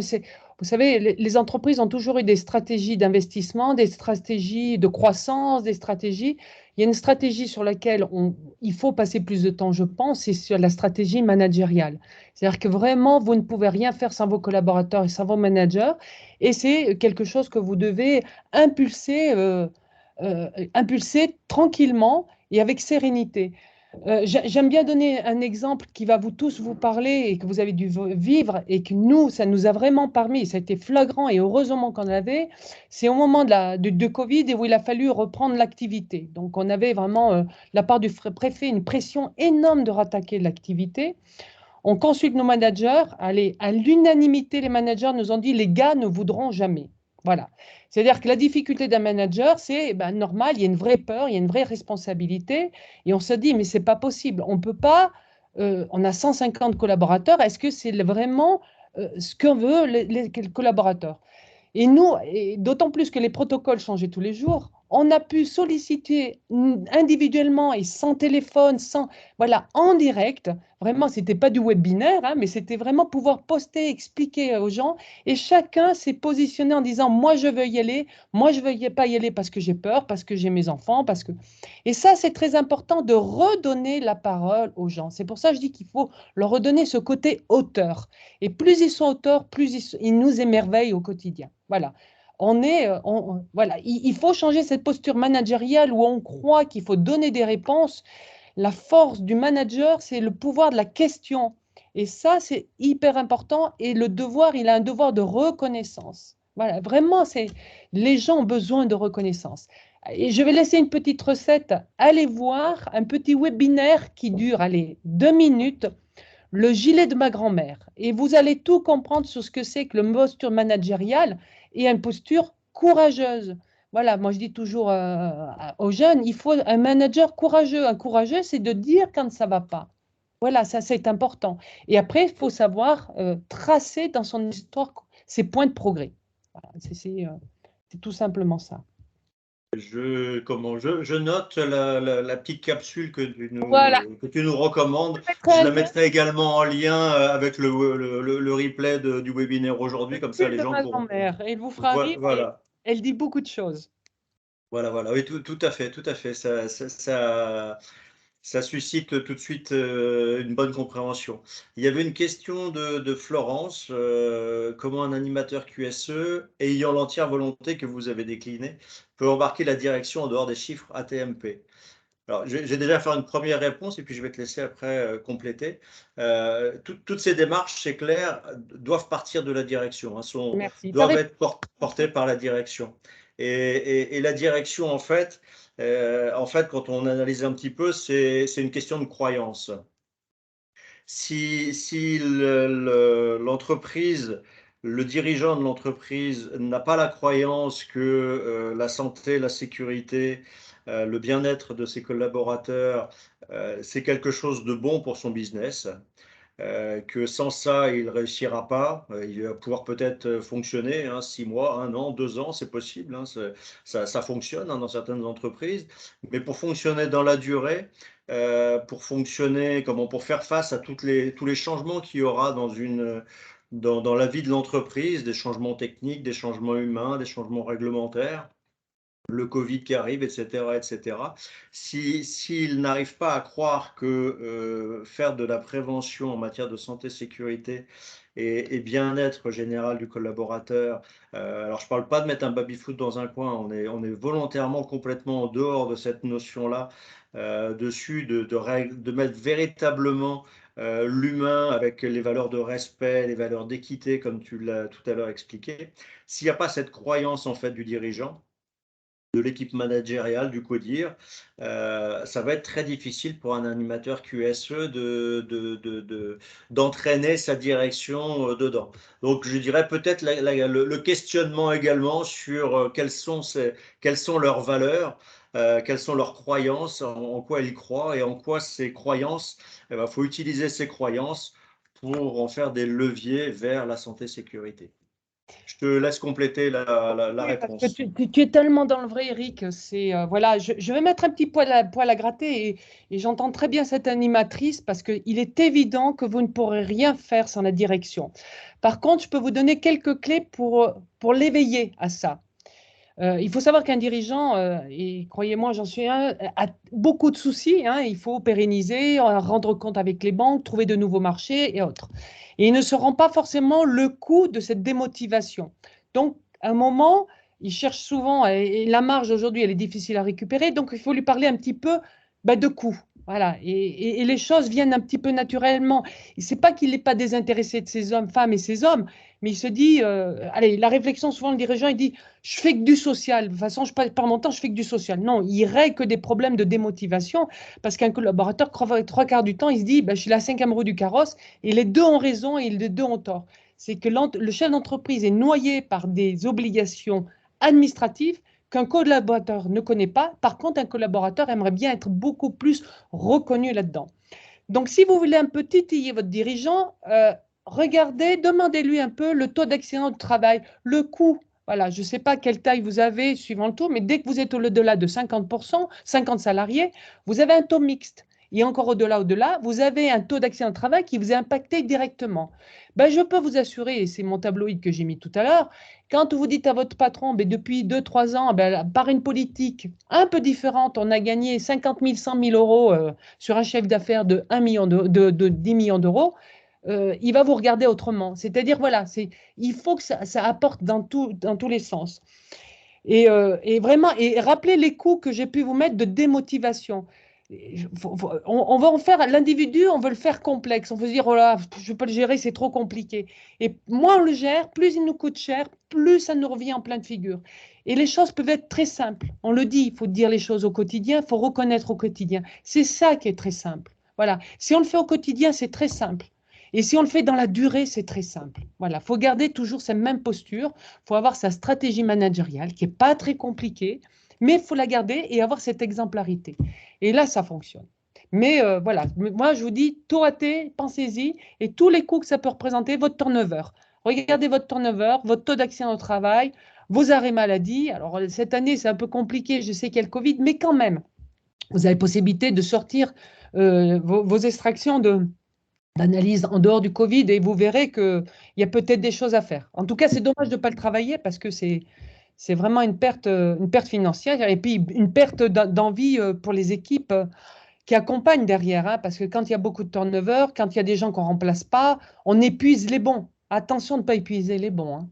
Vous savez, les entreprises ont toujours eu des stratégies d'investissement, des stratégies de croissance, des stratégies. Il y a une stratégie sur laquelle il faut passer plus de temps, je pense, c'est sur la stratégie managériale. C'est-à-dire que vraiment, vous ne pouvez rien faire sans vos collaborateurs et sans vos managers. Et c'est quelque chose que vous devez impulser, impulser tranquillement et avec sérénité. J'aime bien donner un exemple qui va vous tous vous parler et que vous avez dû vivre et que nous, ça nous a vraiment permis, ça a été flagrant et heureusement qu'on avait, c'est au moment de Covid et où il a fallu reprendre l'activité. Donc on avait vraiment, la part du préfet, une pression énorme de rattaquer l'activité. On consulte nos managers, allez, à l'unanimité, les managers nous ont dit, les gars ne voudront jamais. Voilà. C'est-à-dire que la difficulté d'un manager, c'est normal, il y a une vraie peur, il y a une vraie responsabilité, et on se dit, mais c'est pas possible, on peut pas, on a 150 collaborateurs, est-ce que c'est vraiment ce que veut les collaborateurs? Et nous, et d'autant plus que les protocoles changeaient tous les jours, on a pu solliciter individuellement et sans téléphone, voilà, en direct. Vraiment, c'était pas du webinaire, hein, mais c'était vraiment pouvoir poster, expliquer aux gens. Et chacun s'est positionné en disant, moi, je veux y aller. Moi, je veux pas y aller parce que j'ai peur, parce que j'ai mes enfants, parce que. Et ça, c'est très important de redonner la parole aux gens. C'est pour ça que je dis qu'il faut leur redonner ce côté auteur. Et plus ils sont auteurs, plus ils nous émerveillent au quotidien. Voilà. Voilà, il faut changer cette posture managériale où on croit qu'il faut donner des réponses. La force du manager, c'est le pouvoir de la question. Et ça, c'est hyper important. Et le devoir, il a un devoir de reconnaissance. Voilà, vraiment, les gens ont besoin de reconnaissance. Et je vais laisser une petite recette. Allez voir un petit webinaire qui dure, allez, 2 minutes, le gilet de ma grand-mère. Et vous allez tout comprendre sur ce que c'est que le posture managériale et une posture courageuse. Voilà, moi je dis toujours aux jeunes, il faut un manager courageux. Un courageux, c'est de dire quand ça ne va pas. Voilà, ça c'est important. Et après, il faut savoir tracer dans son histoire ses points de progrès. Voilà, c'est tout simplement ça. Je note la petite capsule Voilà. que tu nous recommandes. Mettrai Je un la lien mettrai également en lien avec le replay du webinaire aujourd'hui, comme ça les de gens ma pourront. grand-mère. Elle vous fera rire et Voilà. elle dit beaucoup de choses. Voilà. Oui, tout à fait, tout à fait. Ça suscite tout de suite une bonne compréhension. Il y avait une question de Florence. Comment un animateur QSE, ayant l'entière volonté que vous avez déclinée, peut embarquer la direction en dehors des chiffres ATMP? Alors, j'ai déjà fait une première réponse et puis je vais te laisser après compléter. Toutes ces démarches, c'est clair, doivent partir de la direction, hein, Merci. doivent être portées par la direction. Et la direction, en fait, quand on analyse un petit peu, c'est une question de croyance. Si l'entreprise, le dirigeant de l'entreprise n'a pas la croyance que la santé, la sécurité, le bien-être de ses collaborateurs, c'est quelque chose de bon pour son business, que sans ça, il ne réussira pas. Il va pouvoir peut-être fonctionner 6 mois, 1 an, 2 ans, c'est possible. Ça fonctionne dans certaines entreprises. Mais pour fonctionner dans la durée, pour fonctionner, pour faire face à tous les changements qu'il y aura dans la vie de l'entreprise, des changements techniques, des changements humains, des changements réglementaires, le Covid qui arrive, etc., etc. S'il n'arrive pas à croire que faire de la prévention en matière de santé, sécurité et bien-être général du collaborateur, alors je ne parle pas de mettre un baby-foot dans un coin, on est volontairement complètement en dehors de cette notion-là, dessus, de mettre véritablement l'humain avec les valeurs de respect, les valeurs d'équité, comme tu l'as tout à l'heure expliqué. S'il n'y a pas cette croyance en fait du dirigeant, de l'équipe managériale, du CODIR, ça va être très difficile pour un animateur QSE d'entraîner sa direction dedans. Donc, je dirais peut-être le questionnement également sur quelles sont leurs valeurs, quelles sont leurs croyances, en quoi ils croient et en quoi ces croyances, il faut utiliser ces croyances pour en faire des leviers vers la santé-sécurité. Je te laisse compléter la Oui, parce que réponse. tu es tellement dans le vrai, Eric. Voilà, je vais mettre un petit poil à gratter et j'entends très bien cette animatrice parce qu'il est évident que vous ne pourrez rien faire sans la direction. Par contre, je peux vous donner quelques clés pour l'éveiller à ça. Il faut savoir qu'un dirigeant, et croyez-moi, j'en suis un, a beaucoup de soucis, hein. Il faut pérenniser, rendre compte avec les banques, trouver de nouveaux marchés et autres. Et il ne se rend pas forcément le coût de cette démotivation. Donc, à un moment, il cherche souvent, et la marge aujourd'hui, elle est difficile à récupérer, donc il faut lui parler un petit peu de coût. Voilà, et les choses viennent un petit peu naturellement. Ce n'est pas qu'il n'est pas désintéressé de ces hommes, femmes et ces hommes, mais il se dit, allez, la réflexion, souvent le dirigeant, il dit, je fais que du social. De toute façon, je perds mon temps, je fais que du social. Non, il règle que des problèmes de démotivation parce qu'un collaborateur, 3/4 du temps, il se dit, je suis la 5e roue du carrosse et les deux ont raison et les deux ont tort. C'est que le chef d'entreprise est noyé par des obligations administratives qu'un collaborateur ne connaît pas. Par contre, un collaborateur aimerait bien être beaucoup plus reconnu là-dedans. Donc, si vous voulez un peu titiller votre dirigeant, regardez, demandez-lui un peu le taux d'accident du travail, le coût. Voilà, je ne sais pas quelle taille vous avez suivant le taux, mais dès que vous êtes au-delà de 50%, 50 salariés, vous avez un taux mixte. Et encore au-delà, vous avez un taux d'accident de travail qui vous est impacté directement. Je peux vous assurer, et c'est mon tabloïd que j'ai mis tout à l'heure, quand vous dites à votre patron, depuis 2-3 ans, par une politique un peu différente, on a gagné 50 000, 100 000 euros sur un chiffre d'affaires de 10 millions d'euros, il va vous regarder autrement. C'est-à-dire, voilà, il faut que ça apporte dans tous les sens. Et vraiment, et rappelez les coups que j'ai pu vous mettre de démotivation. On va en faire l'individu, on veut le faire complexe. On veut se dire, oh là, je ne peux pas le gérer, c'est trop compliqué. Et moins on le gère, plus il nous coûte cher, plus ça nous revient en pleine figure. Et les choses peuvent être très simples. On le dit, il faut dire les choses au quotidien, il faut reconnaître au quotidien. C'est ça qui est très simple. Voilà. Si on le fait au quotidien, c'est très simple. Et si on le fait dans la durée, c'est très simple. Voilà. Il faut garder toujours cette même posture. Il faut avoir sa stratégie managériale qui n'est pas très compliquée, mais il faut la garder et avoir cette exemplarité. Et là, ça fonctionne. Mais voilà, moi, je vous dis, taux AT, pensez-y, et tous les coûts que ça peut représenter, votre turnover. Regardez votre turnover, votre taux d'accident au travail, vos arrêts maladie. Alors, cette année, c'est un peu compliqué, je sais qu'il y a le Covid, mais quand même, vous avez possibilité de sortir vos extractions d'analyse en dehors du Covid et vous verrez qu'il y a peut-être des choses à faire. En tout cas, c'est dommage de ne pas le travailler parce que c'est vraiment une perte financière et puis une perte d'envie pour les équipes qui accompagnent derrière. Hein, parce que quand il y a beaucoup de turnover, quand il y a des gens qu'on ne remplace pas, on épuise les bons. Attention de ne pas épuiser les bons. Hein.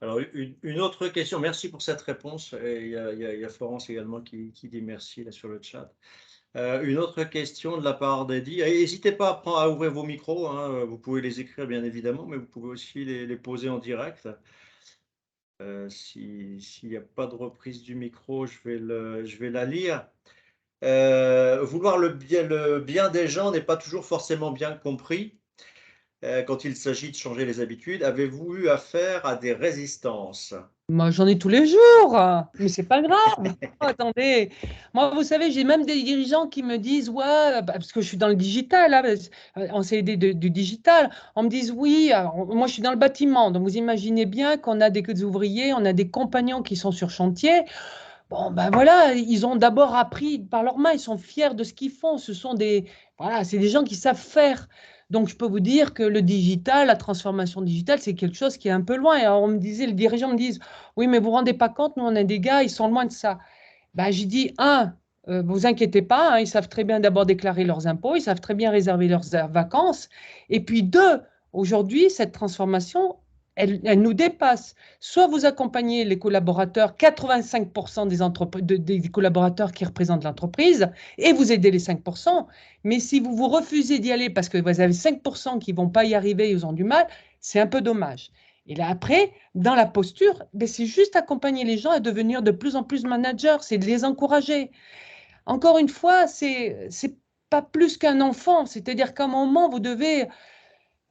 Alors, une autre question. Merci pour cette réponse. Et il y a Florence également qui dit merci là sur le chat. Une autre question de la part d'Eddie. N'hésitez pas à ouvrir vos micros. Hein, vous pouvez les écrire, bien évidemment, mais vous pouvez aussi les poser en direct. S'il n'y a pas de reprise du micro, je vais la lire. Vouloir le bien des gens n'est pas toujours forcément bien compris quand il s'agit de changer les habitudes. Avez-vous eu affaire à des résistances? Moi, j'en ai tous les jours, mais c'est pas grave. Oh, attendez, moi, vous savez, j'ai même des dirigeants qui me disent, ouais, parce que je suis dans le digital, là, on s'est aidé du digital, on me dit, oui, alors, moi, je suis dans le bâtiment, donc vous imaginez bien qu'on a des ouvriers, on a des compagnons qui sont sur chantier. Bon, ben voilà, ils ont d'abord appris par leurs mains, ils sont fiers de ce qu'ils font. Voilà, c'est des gens qui savent faire. Donc, je peux vous dire que le digital, la transformation digitale, c'est quelque chose qui est un peu loin. Et alors, on me disait, les dirigeants me disent, oui, mais vous vous rendez pas compte, nous, on a des gars, ils sont loin de ça. Ben, j'ai dit, vous inquiétez pas, hein, ils savent très bien d'abord déclarer leurs impôts, ils savent très bien réserver leurs vacances. Et puis, deux, aujourd'hui, cette transformation, elle nous dépasse. Soit vous accompagnez les collaborateurs, 85% des collaborateurs qui représentent l'entreprise, et vous aidez les 5%. Mais si vous vous refusez d'y aller parce que vous avez 5% qui ne vont pas y arriver, ils ont du mal, c'est un peu dommage. Et là, après, dans la posture, ben, c'est juste accompagner les gens à devenir de plus en plus managers, c'est de les encourager. Encore une fois, c'est pas plus qu'un enfant, c'est-à-dire qu'à un moment, vous devez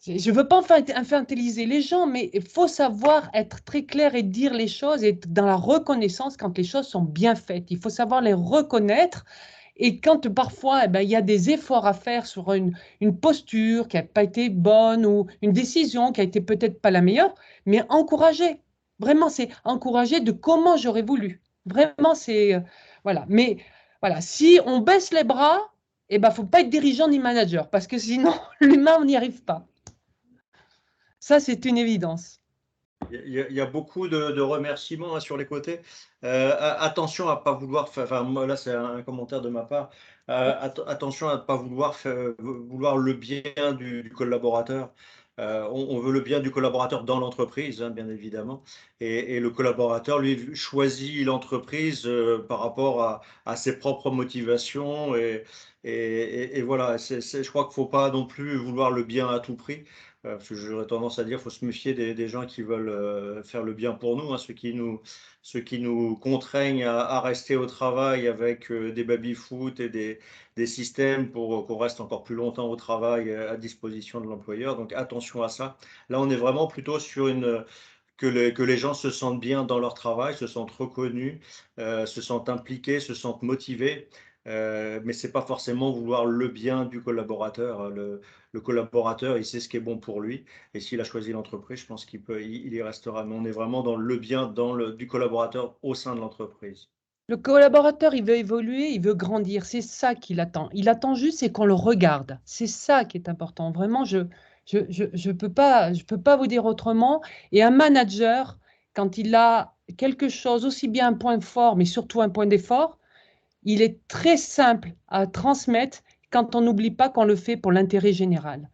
je ne veux pas infantiliser les gens, mais il faut savoir être très clair et dire les choses et être dans la reconnaissance quand les choses sont bien faites. Il faut savoir les reconnaître. Et quand parfois, eh ben, il y a des efforts à faire sur une posture qui n'a pas été bonne ou une décision qui a été peut-être pas la meilleure, mais encourager. Vraiment, c'est encourager de comment j'aurais voulu. Vraiment, c'est… voilà. Mais voilà, si on baisse les bras, il ne faut pas être dirigeant ni manager parce que sinon, l'humain, on n'y arrive pas. Ça, c'est une évidence. Il y a beaucoup de remerciements hein, sur les côtés. Attention à ne pas vouloir faire, enfin, moi, là c'est un commentaire de ma part, attention à ne pas vouloir le bien du collaborateur. On veut le bien du collaborateur dans l'entreprise, hein, bien évidemment. Et le collaborateur, lui, choisit l'entreprise par rapport à ses propres motivations. Et voilà, je crois qu'il ne faut pas non plus vouloir le bien à tout prix. Parce que j'aurais tendance à dire qu'il faut se méfier des gens qui veulent faire le bien pour nous, hein, ceux qui nous contraignent à rester au travail avec des baby-foot et des systèmes pour qu'on reste encore plus longtemps au travail à disposition de l'employeur. Donc attention à ça. Là, on est vraiment plutôt sur que les gens se sentent bien dans leur travail, se sentent reconnus, se sentent impliqués, se sentent motivés. Mais ce n'est pas forcément vouloir le bien du collaborateur. Le collaborateur, il sait ce qui est bon pour lui. Et s'il a choisi l'entreprise, je pense il y restera. Mais on est vraiment dans le bien du collaborateur au sein de l'entreprise. Le collaborateur, il veut évoluer, il veut grandir. C'est ça qu'il attend. Il attend juste, c'est qu'on le regarde. C'est ça qui est important. Vraiment, je peux pas vous dire autrement. Et un manager, quand il a quelque chose, aussi bien un point fort, mais surtout un point d'effort, il est très simple à transmettre quand on n'oublie pas qu'on le fait pour l'intérêt général.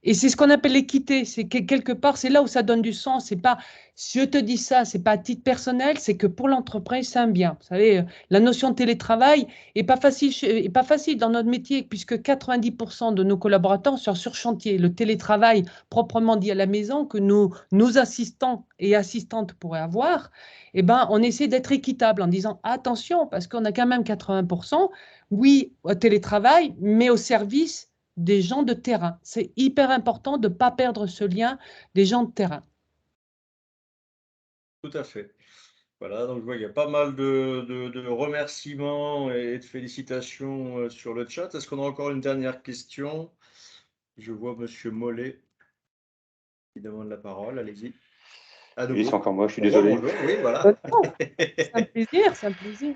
Et c'est ce qu'on appelle l'équité. C'est que quelque part, c'est là où ça donne du sens. C'est pas, si je te dis ça, c'est pas à titre personnel, c'est que pour l'entreprise, c'est un bien. Vous savez, la notion de télétravail est pas facile dans notre métier, puisque 90% de nos collaborateurs sont sur chantier. Le télétravail proprement dit à la maison que nos assistants et assistantes pourraient avoir, eh ben, on essaie d'être équitable en disant attention, parce qu'on a quand même 80%, oui, au télétravail, mais au service des gens de terrain. C'est hyper important de ne pas perdre ce lien des gens de terrain. Tout à fait. Voilà, donc je vois qu'il y a pas mal de remerciements et de félicitations sur le chat. Est-ce qu'on a encore une dernière question? Je vois Monsieur Mollet qui demande la parole. Allez-y. Oui, c'est encore moi, je suis désolé. Bonjour, oui, voilà. C'est un plaisir, c'est un plaisir.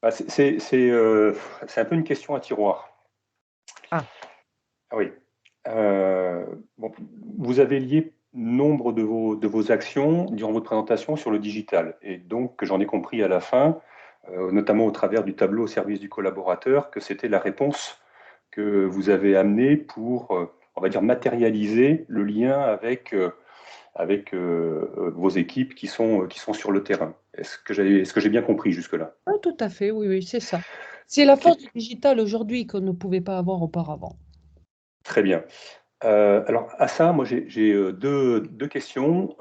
Ah, c'est un peu une question à tiroir. Ah oui. Bon, vous avez lié nombre de vos actions durant votre présentation sur le digital. Et donc, j'en ai compris à la fin, notamment au travers du tableau au service du collaborateur, que c'était la réponse que vous avez amenée pour, on va dire, matérialiser le lien avec vos équipes qui sont sur le terrain. Est-ce que j'ai bien compris jusque-là? oui, tout à fait, oui, c'est ça. C'est la force du digital aujourd'hui qu'on ne pouvait pas avoir auparavant. Très bien. Alors, à ça, moi, j'ai deux questions.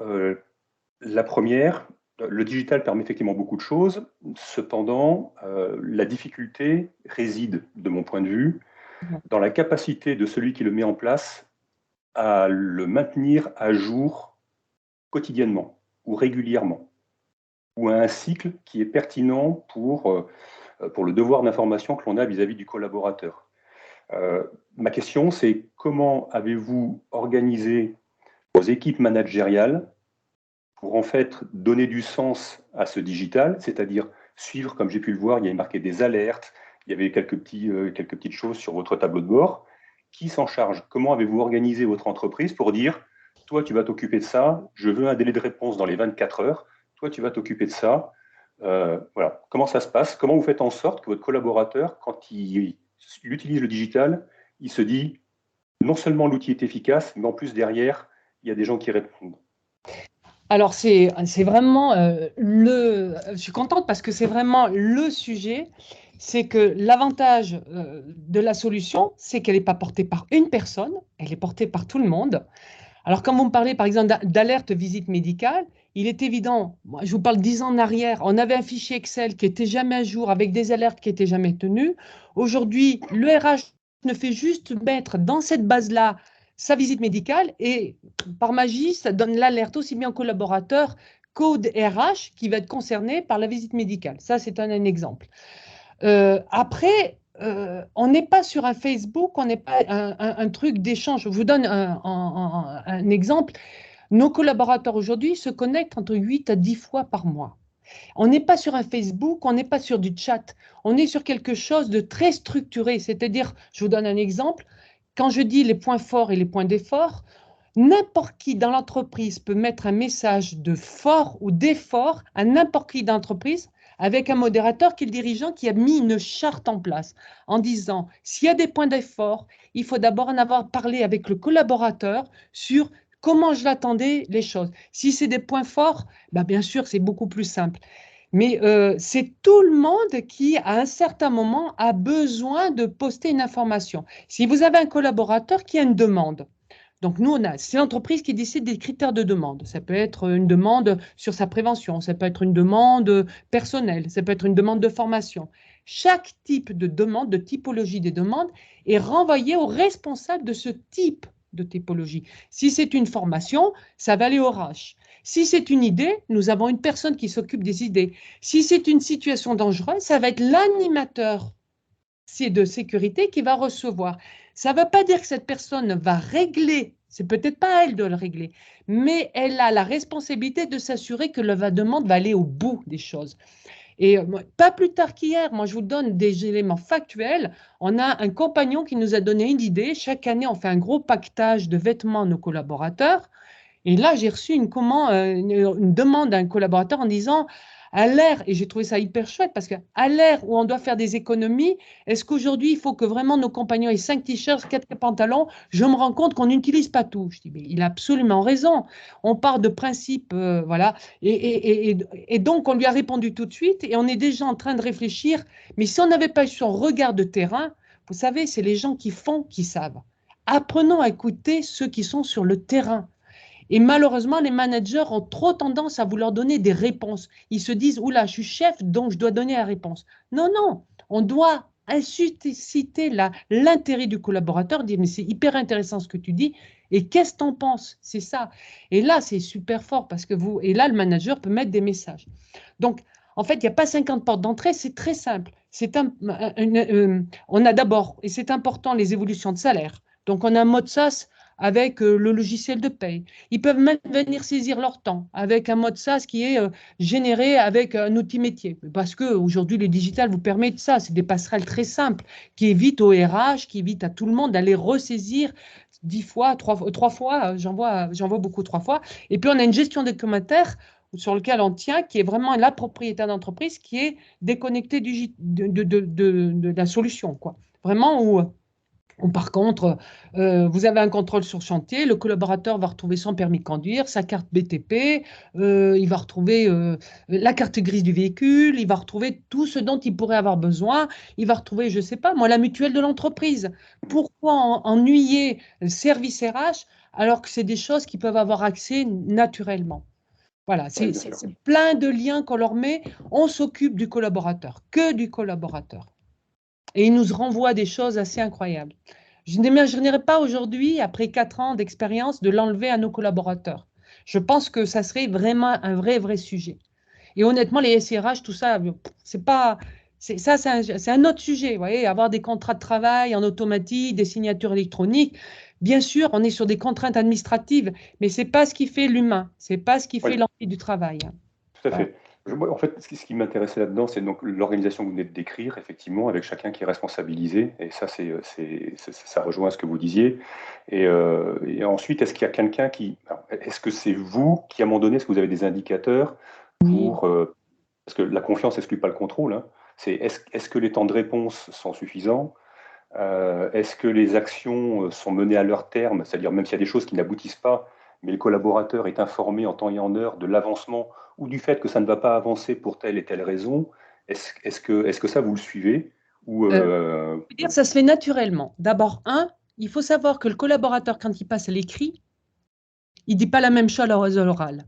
La première, le digital permet effectivement beaucoup de choses. Cependant, la difficulté réside, de mon point de vue, dans la capacité de celui qui le met en place à le maintenir à jour quotidiennement ou régulièrement, ou à un cycle qui est pertinent pour le devoir d'information que l'on a vis-à-vis du collaborateur. Ma question, c'est comment avez-vous organisé vos équipes managériales pour en fait donner du sens à ce digital, c'est-à-dire suivre, comme j'ai pu le voir, il y avait marqué des alertes, il y avait quelques petites choses sur votre tableau de bord. Qui s'en charge? Comment avez-vous organisé votre entreprise pour dire, toi, tu vas t'occuper de ça, je veux un délai de réponse dans les 24 heures, toi, tu vas t'occuper de ça. Voilà. Comment ça se passe? Comment vous faites en sorte que votre collaborateur, quand il utilise le digital, il se dit, non seulement l'outil est efficace, mais en plus, derrière, il y a des gens qui répondent. Alors, c'est vraiment je suis contente parce que c'est vraiment le sujet. C'est que l'avantage de la solution, c'est qu'elle n'est pas portée par une personne, elle est portée par tout le monde. Alors, quand vous me parlez, par exemple, d'alerte visite médicale, il est évident, moi, je vous parle 10 ans en arrière, on avait un fichier Excel qui n'était jamais à jour avec des alertes qui n'étaient jamais tenues. Aujourd'hui, le RH ne fait juste mettre dans cette base-là sa visite médicale et par magie, ça donne l'alerte aussi bien au collaborateur qu'au RH qui va être concerné par la visite médicale. Ça, c'est un exemple. Après, on n'est pas sur un Facebook, on n'est pas un truc d'échange. Je vous donne un exemple. Nos collaborateurs aujourd'hui se connectent entre 8 à 10 fois par mois. On n'est pas sur un Facebook, on n'est pas sur du chat. On est sur quelque chose de très structuré. C'est-à-dire, je vous donne un exemple. Quand je dis les points forts et les points d'effort, n'importe qui dans l'entreprise peut mettre un message de fort ou d'effort à n'importe qui dans l'entreprise avec un modérateur qui est le dirigeant qui a mis une charte en place en disant s'il y a des points d'effort, il faut d'abord en avoir parlé avec le collaborateur sur comment je l'attendais les choses. Si c'est des points forts, bah bien sûr, c'est beaucoup plus simple. Mais c'est tout le monde qui, à un certain moment, a besoin de poster une information. Si vous avez un collaborateur qui a une demande, donc nous, c'est l'entreprise qui décide des critères de demande. Ça peut être une demande sur sa prévention, ça peut être une demande personnelle, ça peut être une demande de formation. Chaque type de demande, de typologie des demandes, est renvoyé au responsable de ce type de typologie. Si c'est une formation, ça va aller au RH. Si c'est une idée, nous avons une personne qui s'occupe des idées. Si c'est une situation dangereuse, ça va être l'animateur de sécurité qui va recevoir. Ça ne veut pas dire que cette personne va régler, c'est peut-être pas à elle de le régler, mais elle a la responsabilité de s'assurer que la demande va aller au bout des choses. Et pas plus tard qu'hier, moi je vous donne des éléments factuels. On a un compagnon qui nous a donné une idée. Chaque année, on fait un gros pactage de vêtements à nos collaborateurs. Et là, j'ai reçu une demande d'un collaborateur en disant À l'ère, et j'ai trouvé ça hyper chouette, parce qu'à l'ère où on doit faire des économies, est-ce qu'aujourd'hui, il faut que vraiment nos compagnons aient 5 t-shirts, 4 pantalons? Je me rends compte qu'on n'utilise pas tout. Je dis, mais il a absolument raison. On part de principes, voilà. Et donc, on lui a répondu tout de suite, et on est déjà en train de réfléchir. Mais si on n'avait pas eu son regard de terrain, vous savez, c'est les gens qui font qui savent. Apprenons à écouter ceux qui sont sur le terrain. Et malheureusement, les managers ont trop tendance à vouloir donner des réponses. Ils se disent, oula, je suis chef, donc je dois donner la réponse. Non, non, on doit inciter l'intérêt du collaborateur, dire, mais c'est hyper intéressant ce que tu dis, et qu'est-ce que tu en penses? C'est ça. Et là, c'est super fort, parce que et là, le manager peut mettre des messages. Donc, en fait, il n'y a pas 50 portes d'entrée, c'est très simple. On a d'abord, et c'est important, les évolutions de salaire. Donc, on a un mode SaaS avec le logiciel de paye. Ils peuvent même venir saisir leur temps avec un mode SaaS qui est généré avec un outil métier. Parce qu'aujourd'hui, le digital vous permet de ça. C'est des passerelles très simples qui évitent au RH, qui évitent à tout le monde d'aller ressaisir 10 fois, 3 fois. J'en vois beaucoup 3 fois. Et puis, on a une gestion des commentaires sur lequel on tient, qui est vraiment la propriétaire d'entreprise, qui est déconnectée de la solution, quoi. Vraiment où par contre, vous avez un contrôle sur chantier, le collaborateur va retrouver son permis de conduire, sa carte BTP, il va retrouver la carte grise du véhicule, il va retrouver tout ce dont il pourrait avoir besoin, il va retrouver, je ne sais pas, moi, la mutuelle de l'entreprise. Pourquoi ennuyer le service RH alors que c'est des choses qui peuvent avoir accès naturellement? Voilà, c'est plein de liens qu'on leur met, on s'occupe du collaborateur, que du collaborateur. Et il nous renvoie des choses assez incroyables. Je n'imaginerais pas aujourd'hui, après 4 ans d'expérience, de l'enlever à nos collaborateurs. Je pense que ça serait vraiment un vrai sujet. Et honnêtement, les SIRH, tout ça, c'est un autre sujet. Vous voyez, avoir des contrats de travail en automatique, des signatures électroniques. Bien sûr, on est sur des contraintes administratives, mais ce n'est pas ce qui fait l'humain. Ce n'est pas ce qui fait l'envie du travail. Tout à fait. En fait, ce qui m'intéressait là-dedans, c'est donc l'organisation que vous venez de décrire, effectivement, avec chacun qui est responsabilisé. Et ça, ça rejoint ce que vous disiez. Et ensuite, est-ce qu'il y a quelqu'un est-ce que c'est vous qui, à un moment donné, est-ce que vous avez des indicateurs pour... parce que la confiance n'exclut pas le contrôle. Hein. Est-ce que les temps de réponse sont suffisants? Est-ce que les actions sont menées à leur terme? C'est-à-dire, même s'il y a des choses qui n'aboutissent pas, mais le collaborateur est informé en temps et en heure de l'avancement ou du fait que ça ne va pas avancer pour telle et telle raison. Est-ce que ça, vous le suivez ou ça se fait naturellement. D'abord, il faut savoir que le collaborateur, quand il passe à l'écrit, il ne dit pas la même chose à l'oral.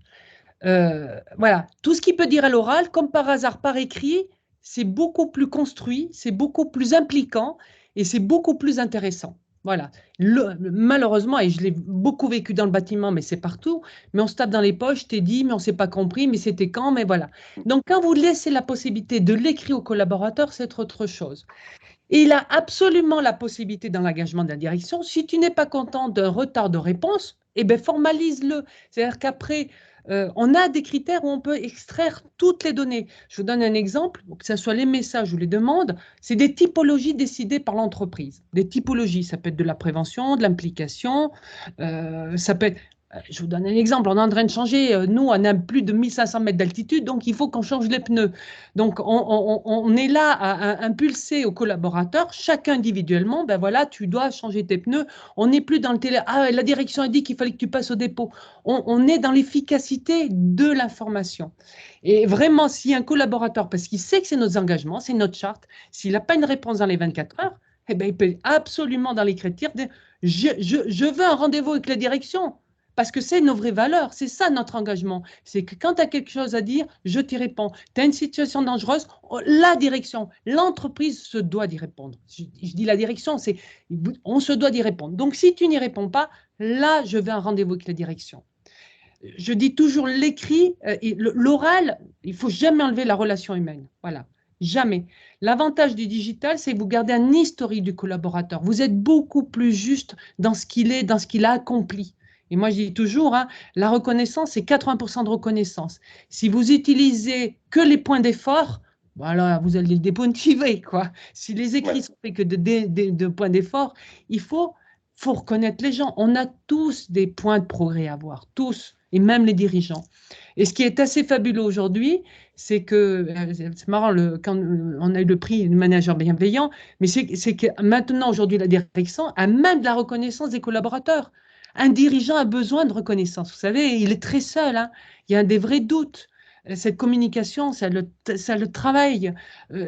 Voilà, tout ce qu'il peut dire à l'oral, comme par hasard, par écrit, c'est beaucoup plus construit, c'est beaucoup plus impliquant et c'est beaucoup plus intéressant. Voilà. Malheureusement, et je l'ai beaucoup vécu dans le bâtiment, mais c'est partout, mais on se tape dans les poches, je t'ai dit, mais on ne s'est pas compris, mais c'était quand, mais voilà. Donc, quand vous laissez la possibilité de l'écrire au collaborateur, c'est autre chose. Et il a absolument la possibilité dans l'engagement de la direction, si tu n'es pas content d'un retard de réponse, eh bien, formalise-le. C'est-à-dire qu'après, on a des critères où on peut extraire toutes les données. Je vous donne un exemple, que ce soit les messages ou les demandes, c'est des typologies décidées par l'entreprise. Des typologies, ça peut être de la prévention, de l'implication, ça peut être... Je vous donne un exemple, on est en train de changer, nous on a plus de 1500 mètres d'altitude, donc il faut qu'on change les pneus. Donc on est là à impulser aux collaborateurs, chacun individuellement, ben voilà, tu dois changer tes pneus. On n'est plus dans le télé, la direction a dit qu'il fallait que tu passes au dépôt. On est dans l'efficacité de l'information. Et vraiment, si un collaborateur, parce qu'il sait que c'est nos engagements, c'est notre charte, s'il n'a pas une réponse dans les 24 heures, eh ben, il peut absolument dans l'écriture dire je veux un rendez-vous avec la direction. Parce que c'est nos vraies valeurs, c'est ça notre engagement. C'est que quand tu as quelque chose à dire, je t'y réponds. Tu as une situation dangereuse, la direction, l'entreprise se doit d'y répondre. Je dis la direction, on se doit d'y répondre. Donc si tu n'y réponds pas, là, je veux un rendez-vous avec la direction. Je dis toujours l'écrit, l'oral, il ne faut jamais enlever la relation humaine. Voilà, jamais. L'avantage du digital, c'est que vous gardez un historique du collaborateur. Vous êtes beaucoup plus juste dans ce qu'il est, dans ce qu'il a accompli. Et moi, je dis toujours, la reconnaissance, c'est 80% de reconnaissance. Si vous utilisez que les points d'effort, voilà, vous allez le démotiver, quoi. Si les écrits sont faits que de points d'effort, il faut faut reconnaître les gens. On a tous des points de progrès à avoir, tous, et même les dirigeants. Et ce qui est assez fabuleux aujourd'hui, c'est que, c'est marrant, quand on a eu le prix du manager bienveillant, mais c'est que maintenant, aujourd'hui, la direction a même de la reconnaissance des collaborateurs. Un dirigeant a besoin de reconnaissance. Vous savez, il est très seul, hein. Il y a des vrais doutes. Cette communication, ça le travaille,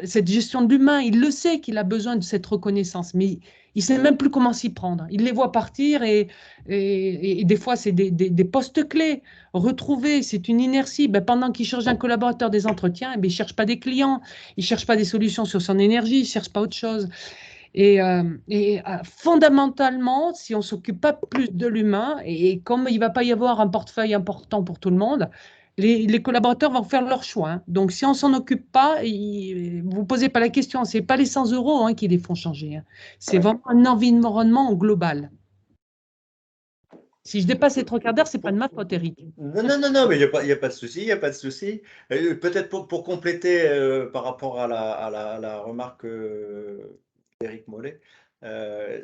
cette gestion de l'humain, il le sait qu'il a besoin de cette reconnaissance, mais il ne sait même plus comment s'y prendre. Il les voit partir et des fois, c'est des postes clés. Retrouver, c'est une inertie. Ben, pendant qu'il cherche un collaborateur des entretiens, ben, il ne cherche pas des clients, il ne cherche pas des solutions sur son énergie, il ne cherche pas autre chose. Fondamentalement, si on ne s'occupe pas plus de l'humain, et comme il ne va pas y avoir un portefeuille important pour tout le monde, les collaborateurs vont faire leur choix, hein. Donc, si on ne s'en occupe pas, vous ne posez pas la question, ce n'est pas les 100 euros, hein, qui les font changer, hein. C'est vraiment un environnement global. Si je dépasse les 3/4 d'heure, ce n'est pas de ma faute, Eric. Non, mais il n'y a pas de souci, il n'y a pas de souci. Peut-être pour compléter par rapport à la remarque d'Éric Mollet,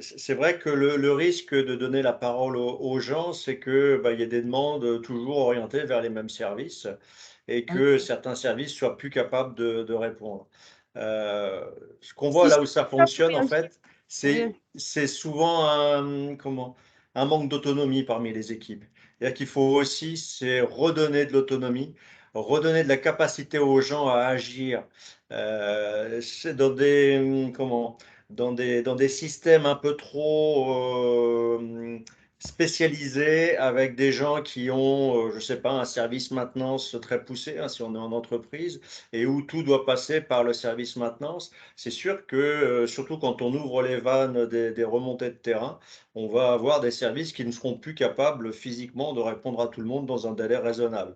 c'est vrai que le risque de donner la parole aux gens, c'est que il y a des demandes toujours orientées vers les mêmes services et que certains services soient plus capables de répondre. Ce qu'on voit Si là où ça fonctionne, en oui, fait, oui. c'est souvent un manque d'autonomie parmi les équipes. C'est-à-dire qu'il faut aussi c'est redonner de l'autonomie, redonner de la capacité aux gens à agir. C'est dans des systèmes un peu trop spécialisés avec des gens qui ont, je sais pas, un service maintenance très poussé, hein, si on est en entreprise, et où tout doit passer par le service maintenance. C'est sûr que, surtout quand on ouvre les vannes des remontées de terrain, on va avoir des services qui ne seront plus capables physiquement de répondre à tout le monde dans un délai raisonnable.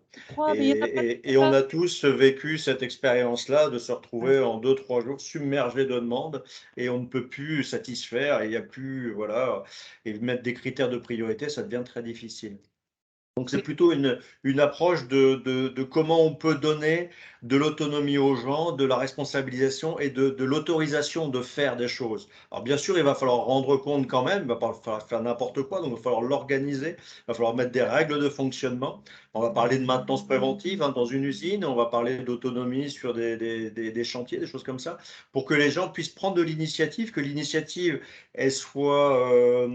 Mais il y en a pas Et on a tous vécu cette expérience-là de se retrouver en 2, 3 jours submergé de demandes et on ne peut plus satisfaire et il n'y a plus, voilà, et mettre des critères de priorité, ça devient très difficile. Donc c'est plutôt une approche de comment on peut donner de l'autonomie aux gens, de la responsabilisation et de l'autorisation de faire des choses. Alors bien sûr, il va falloir rendre compte quand même, il va pas falloir faire n'importe quoi, donc il va falloir l'organiser, il va falloir mettre des règles de fonctionnement. On va parler de maintenance préventive, hein, dans une usine, on va parler d'autonomie sur des chantiers, des choses comme ça, pour que les gens puissent prendre de l'initiative, que l'initiative elle soit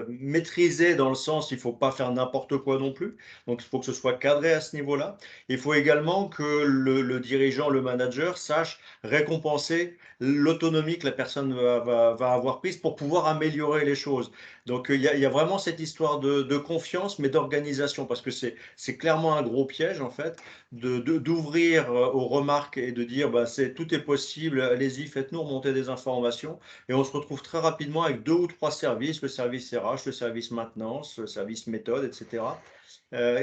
maîtrisée dans le sens, il ne faut pas faire n'importe quoi non plus. Donc, il faut que ce soit cadré à ce niveau-là. Il faut également que le dirigeant, le manager, sache récompenser l'autonomie que la personne va avoir prise pour pouvoir améliorer les choses. Donc, il y a vraiment cette histoire de confiance, mais d'organisation, parce que c'est clairement un gros piège, en fait, d'ouvrir aux remarques et de dire, tout est possible, allez-y, faites-nous remonter des informations. Et on se retrouve très rapidement avec 2 ou 3 services, le service RH, le service maintenance, le service méthode, etc.,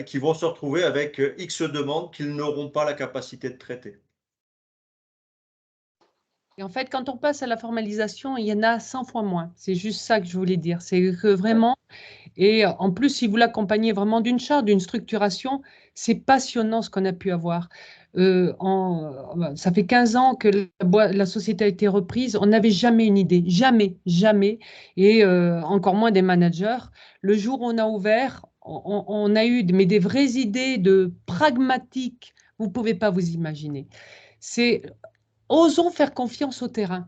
qui vont se retrouver avec X demandes qu'ils n'auront pas la capacité de traiter. Et en fait, quand on passe à la formalisation, il y en a 100 fois moins. C'est juste ça que je voulais dire. C'est que vraiment, et en plus, si vous l'accompagnez vraiment d'une charte, d'une structuration, c'est passionnant ce qu'on a pu avoir. Ça fait 15 ans que la société a été reprise. On n'avait jamais une idée, jamais, jamais. Et encore moins des managers. Le jour où on a ouvert, on a eu des vraies idées de pragmatiques. Vous ne pouvez pas vous imaginer. C'est Osons faire confiance au terrain.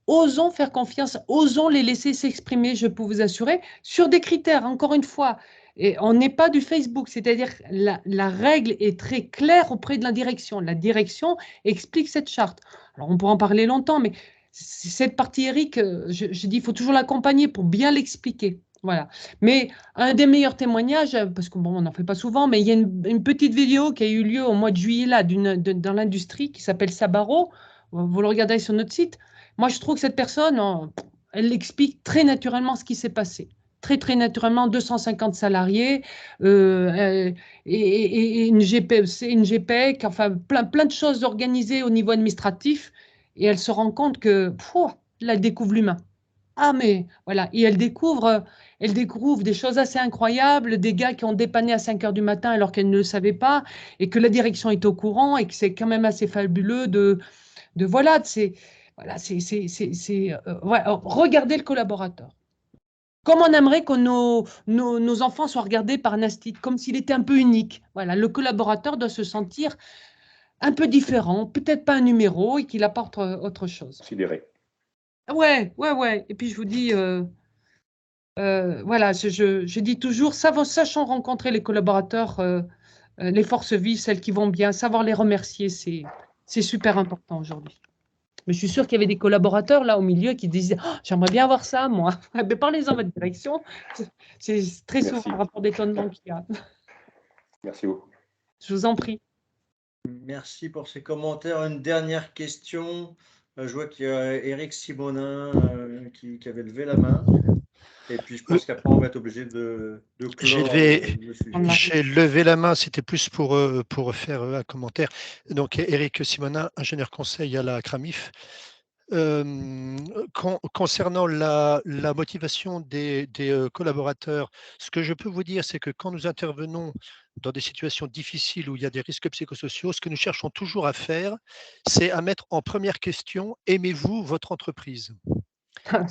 Osons faire confiance, osons les laisser s'exprimer, je peux vous assurer, sur des critères, encore une fois. Et on n'est pas du Facebook, c'est-à-dire la règle est très claire auprès de la direction. La direction explique cette charte. Alors, on pourra en parler longtemps, mais cette partie, Eric, je dis, il faut toujours l'accompagner pour bien l'expliquer. Voilà. Mais un des meilleurs témoignages, parce que bon, on n'en fait pas souvent, mais il y a une petite vidéo qui a eu lieu au mois de juillet là, dans l'industrie qui s'appelle Sabaro. Vous le regardez sur notre site. Moi, je trouve que cette personne, elle explique très naturellement ce qui s'est passé. Très, très naturellement, 250 salariés et une GPEC, une GPEC, enfin, plein de choses organisées au niveau administratif. Et elle se rend compte que, là, elle découvre l'humain. Ah, mais voilà. Et elle découvre des choses assez incroyables, des gars qui ont dépanné à 5 heures du matin alors qu'elle ne le savait pas, et que la direction est au courant, et que c'est quand même assez fabuleux voilà, regardez le collaborateur. Comme on aimerait que nos enfants soient regardés par un institut, comme s'il était un peu unique. Voilà, le collaborateur doit se sentir un peu différent, peut-être pas un numéro et qu'il apporte autre chose. Considéré. Ouais, ouais, ouais. Et puis je vous dis, voilà, je dis toujours, sachant rencontrer les collaborateurs, les forces vives, celles qui vont bien, savoir les remercier, c'est super important aujourd'hui. Mais je suis sûre qu'il y avait des collaborateurs là au milieu qui disaient oh, j'aimerais bien avoir ça, moi. Mais parlez-en à votre direction. C'est très souvent Merci. un rapport d'étonnement qu'il y a. Merci beaucoup. Je vous en prie. Merci pour ces commentaires. Une dernière question. Je vois qu'il y a Éric Simonin qui avait levé la main. Et puis, je pense qu'après, on va être obligé de clore le sujet. J'ai levé la main, c'était plus pour faire un commentaire. Donc, Éric Simonin, ingénieur conseil à la CRAMIF. Concernant la motivation des collaborateurs, ce que je peux vous dire, c'est que quand nous intervenons dans des situations difficiles où il y a des risques psychosociaux, ce que nous cherchons toujours à faire, c'est à mettre en première question, aimez-vous votre entreprise?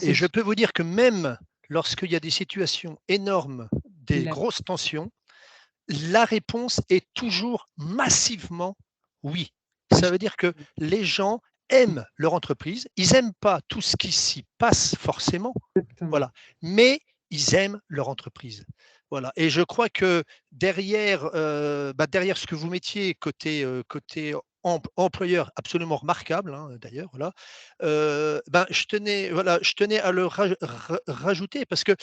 Et je peux vous dire que même lorsqu'il y a des situations énormes, des grosses tensions, la réponse est toujours massivement oui. Ça veut dire que les gens aiment leur entreprise, ils n'aiment pas tout ce qui s'y passe forcément, voilà, mais ils aiment leur entreprise. Voilà. Et je crois que derrière, derrière ce que vous mettiez côté employeur, absolument remarquable d'ailleurs, voilà, je tenais à le rajouter parce que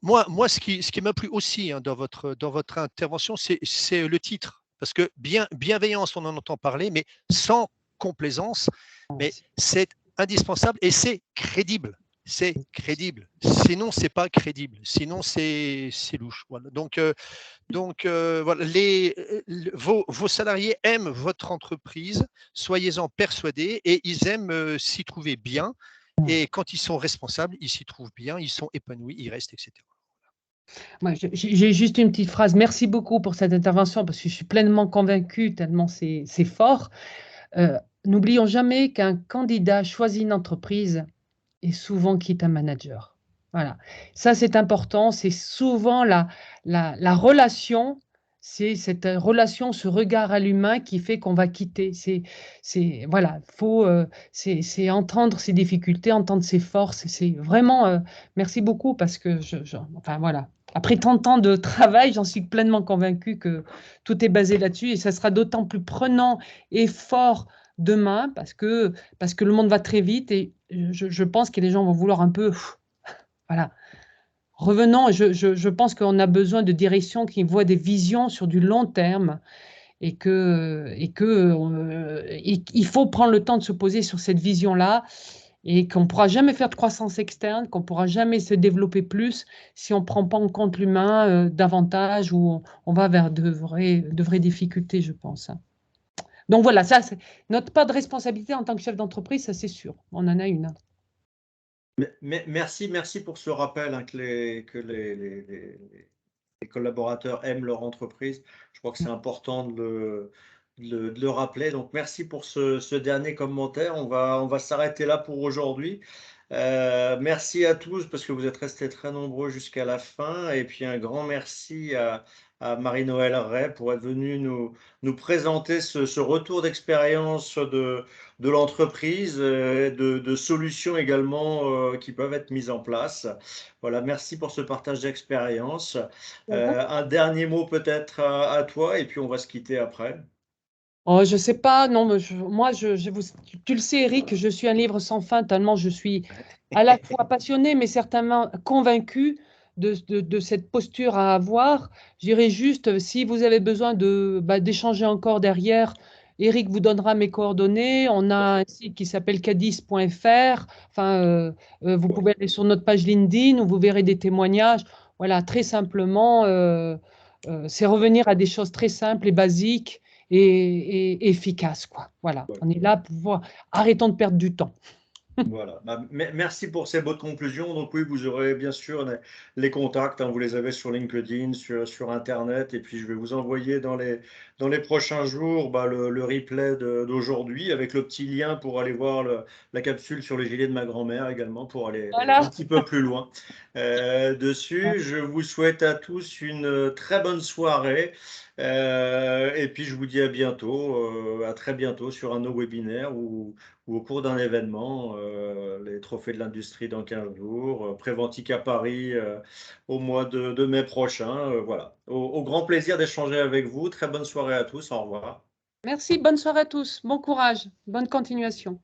moi, ce qui m'a plu aussi dans votre intervention, c'est le titre. Parce que bienveillance, on en entend parler, mais sans complaisance, mais c'est indispensable et c'est crédible. C'est crédible. Sinon, c'est pas crédible. Sinon, c'est louche. Voilà. Donc voilà, vos salariés aiment votre entreprise, soyez-en persuadés, et ils aiment s'y trouver bien. Et quand ils sont responsables, ils s'y trouvent bien, ils sont épanouis, ils restent, etc. Moi, j'ai juste une petite phrase. Merci beaucoup pour cette intervention parce que je suis pleinement convaincue, tellement c'est fort. N'oublions jamais qu'un candidat choisit une entreprise et souvent quitte un manager. Voilà. Ça, c'est important. C'est souvent la relation, c'est cette relation, ce regard à l'humain qui fait qu'on va quitter. Voilà, c'est entendre ses difficultés, entendre ses forces. C'est vraiment, merci beaucoup parce que, enfin voilà. Après tant de temps de travail, j'en suis pleinement convaincue que tout est basé là-dessus et ça sera d'autant plus prenant et fort demain parce que le monde va très vite et je pense que les gens vont vouloir un peu, voilà. Revenons, je pense qu'on a besoin de directions qui voient des visions sur du long terme et il faut prendre le temps de se poser sur cette vision-là et qu'on ne pourra jamais faire de croissance externe, qu'on ne pourra jamais se développer plus si on ne prend pas en compte l'humain davantage ou on va vers de vraies difficultés, je pense. Donc voilà, ça, c'est notre part de responsabilité en tant que chef d'entreprise, ça c'est sûr, on en a une. Merci pour ce rappel que les collaborateurs aiment leur entreprise. Je crois que c'est important de le rappeler. Donc merci pour ce dernier commentaire. On va s'arrêter là pour aujourd'hui. Merci à tous parce que vous êtes restés très nombreux jusqu'à la fin. Et puis un grand merci à Marie-Noëlle Ray pour être venue nous présenter ce retour d'expérience de l'entreprise, de solutions également qui peuvent être mises en place. Voilà, merci pour ce partage d'expérience. Un dernier mot peut-être à toi et puis on va se quitter après. Oh, je sais pas, non, mais tu le sais, Eric, je suis un livre sans fin, tellement je suis à la fois passionnée, mais certainement convaincue de cette posture à avoir. Je dirais juste, si vous avez besoin d'échanger encore derrière, Eric vous donnera mes coordonnées. On a un site qui s'appelle cadis.fr. Enfin, vous pouvez aller sur notre page LinkedIn où vous verrez des témoignages. Voilà, très simplement, c'est revenir à des choses très simples et basiques et efficace, quoi. Voilà, on est là pour voir. Arrêtons de perdre du temps. Voilà. Bah, merci pour ces bonnes conclusions. Donc oui, vous aurez bien sûr les contacts, hein, vous les avez sur LinkedIn, sur Internet, et puis je vais vous envoyer dans les prochains jours le replay d'aujourd'hui avec le petit lien pour aller voir la capsule sur les gilets de ma grand-mère également, pour aller un Voilà. petit peu plus loin dessus. Je vous souhaite à tous une très bonne soirée. Et puis je vous dis à bientôt, à très bientôt sur un de nos webinaires ou au cours d'un événement, les trophées de l'industrie dans 15 jours, Préventique à Paris au mois de mai prochain. Voilà. Au grand plaisir d'échanger avec vous. Très bonne soirée à tous. Au revoir. Merci, bonne soirée à tous. Bon courage, bonne continuation.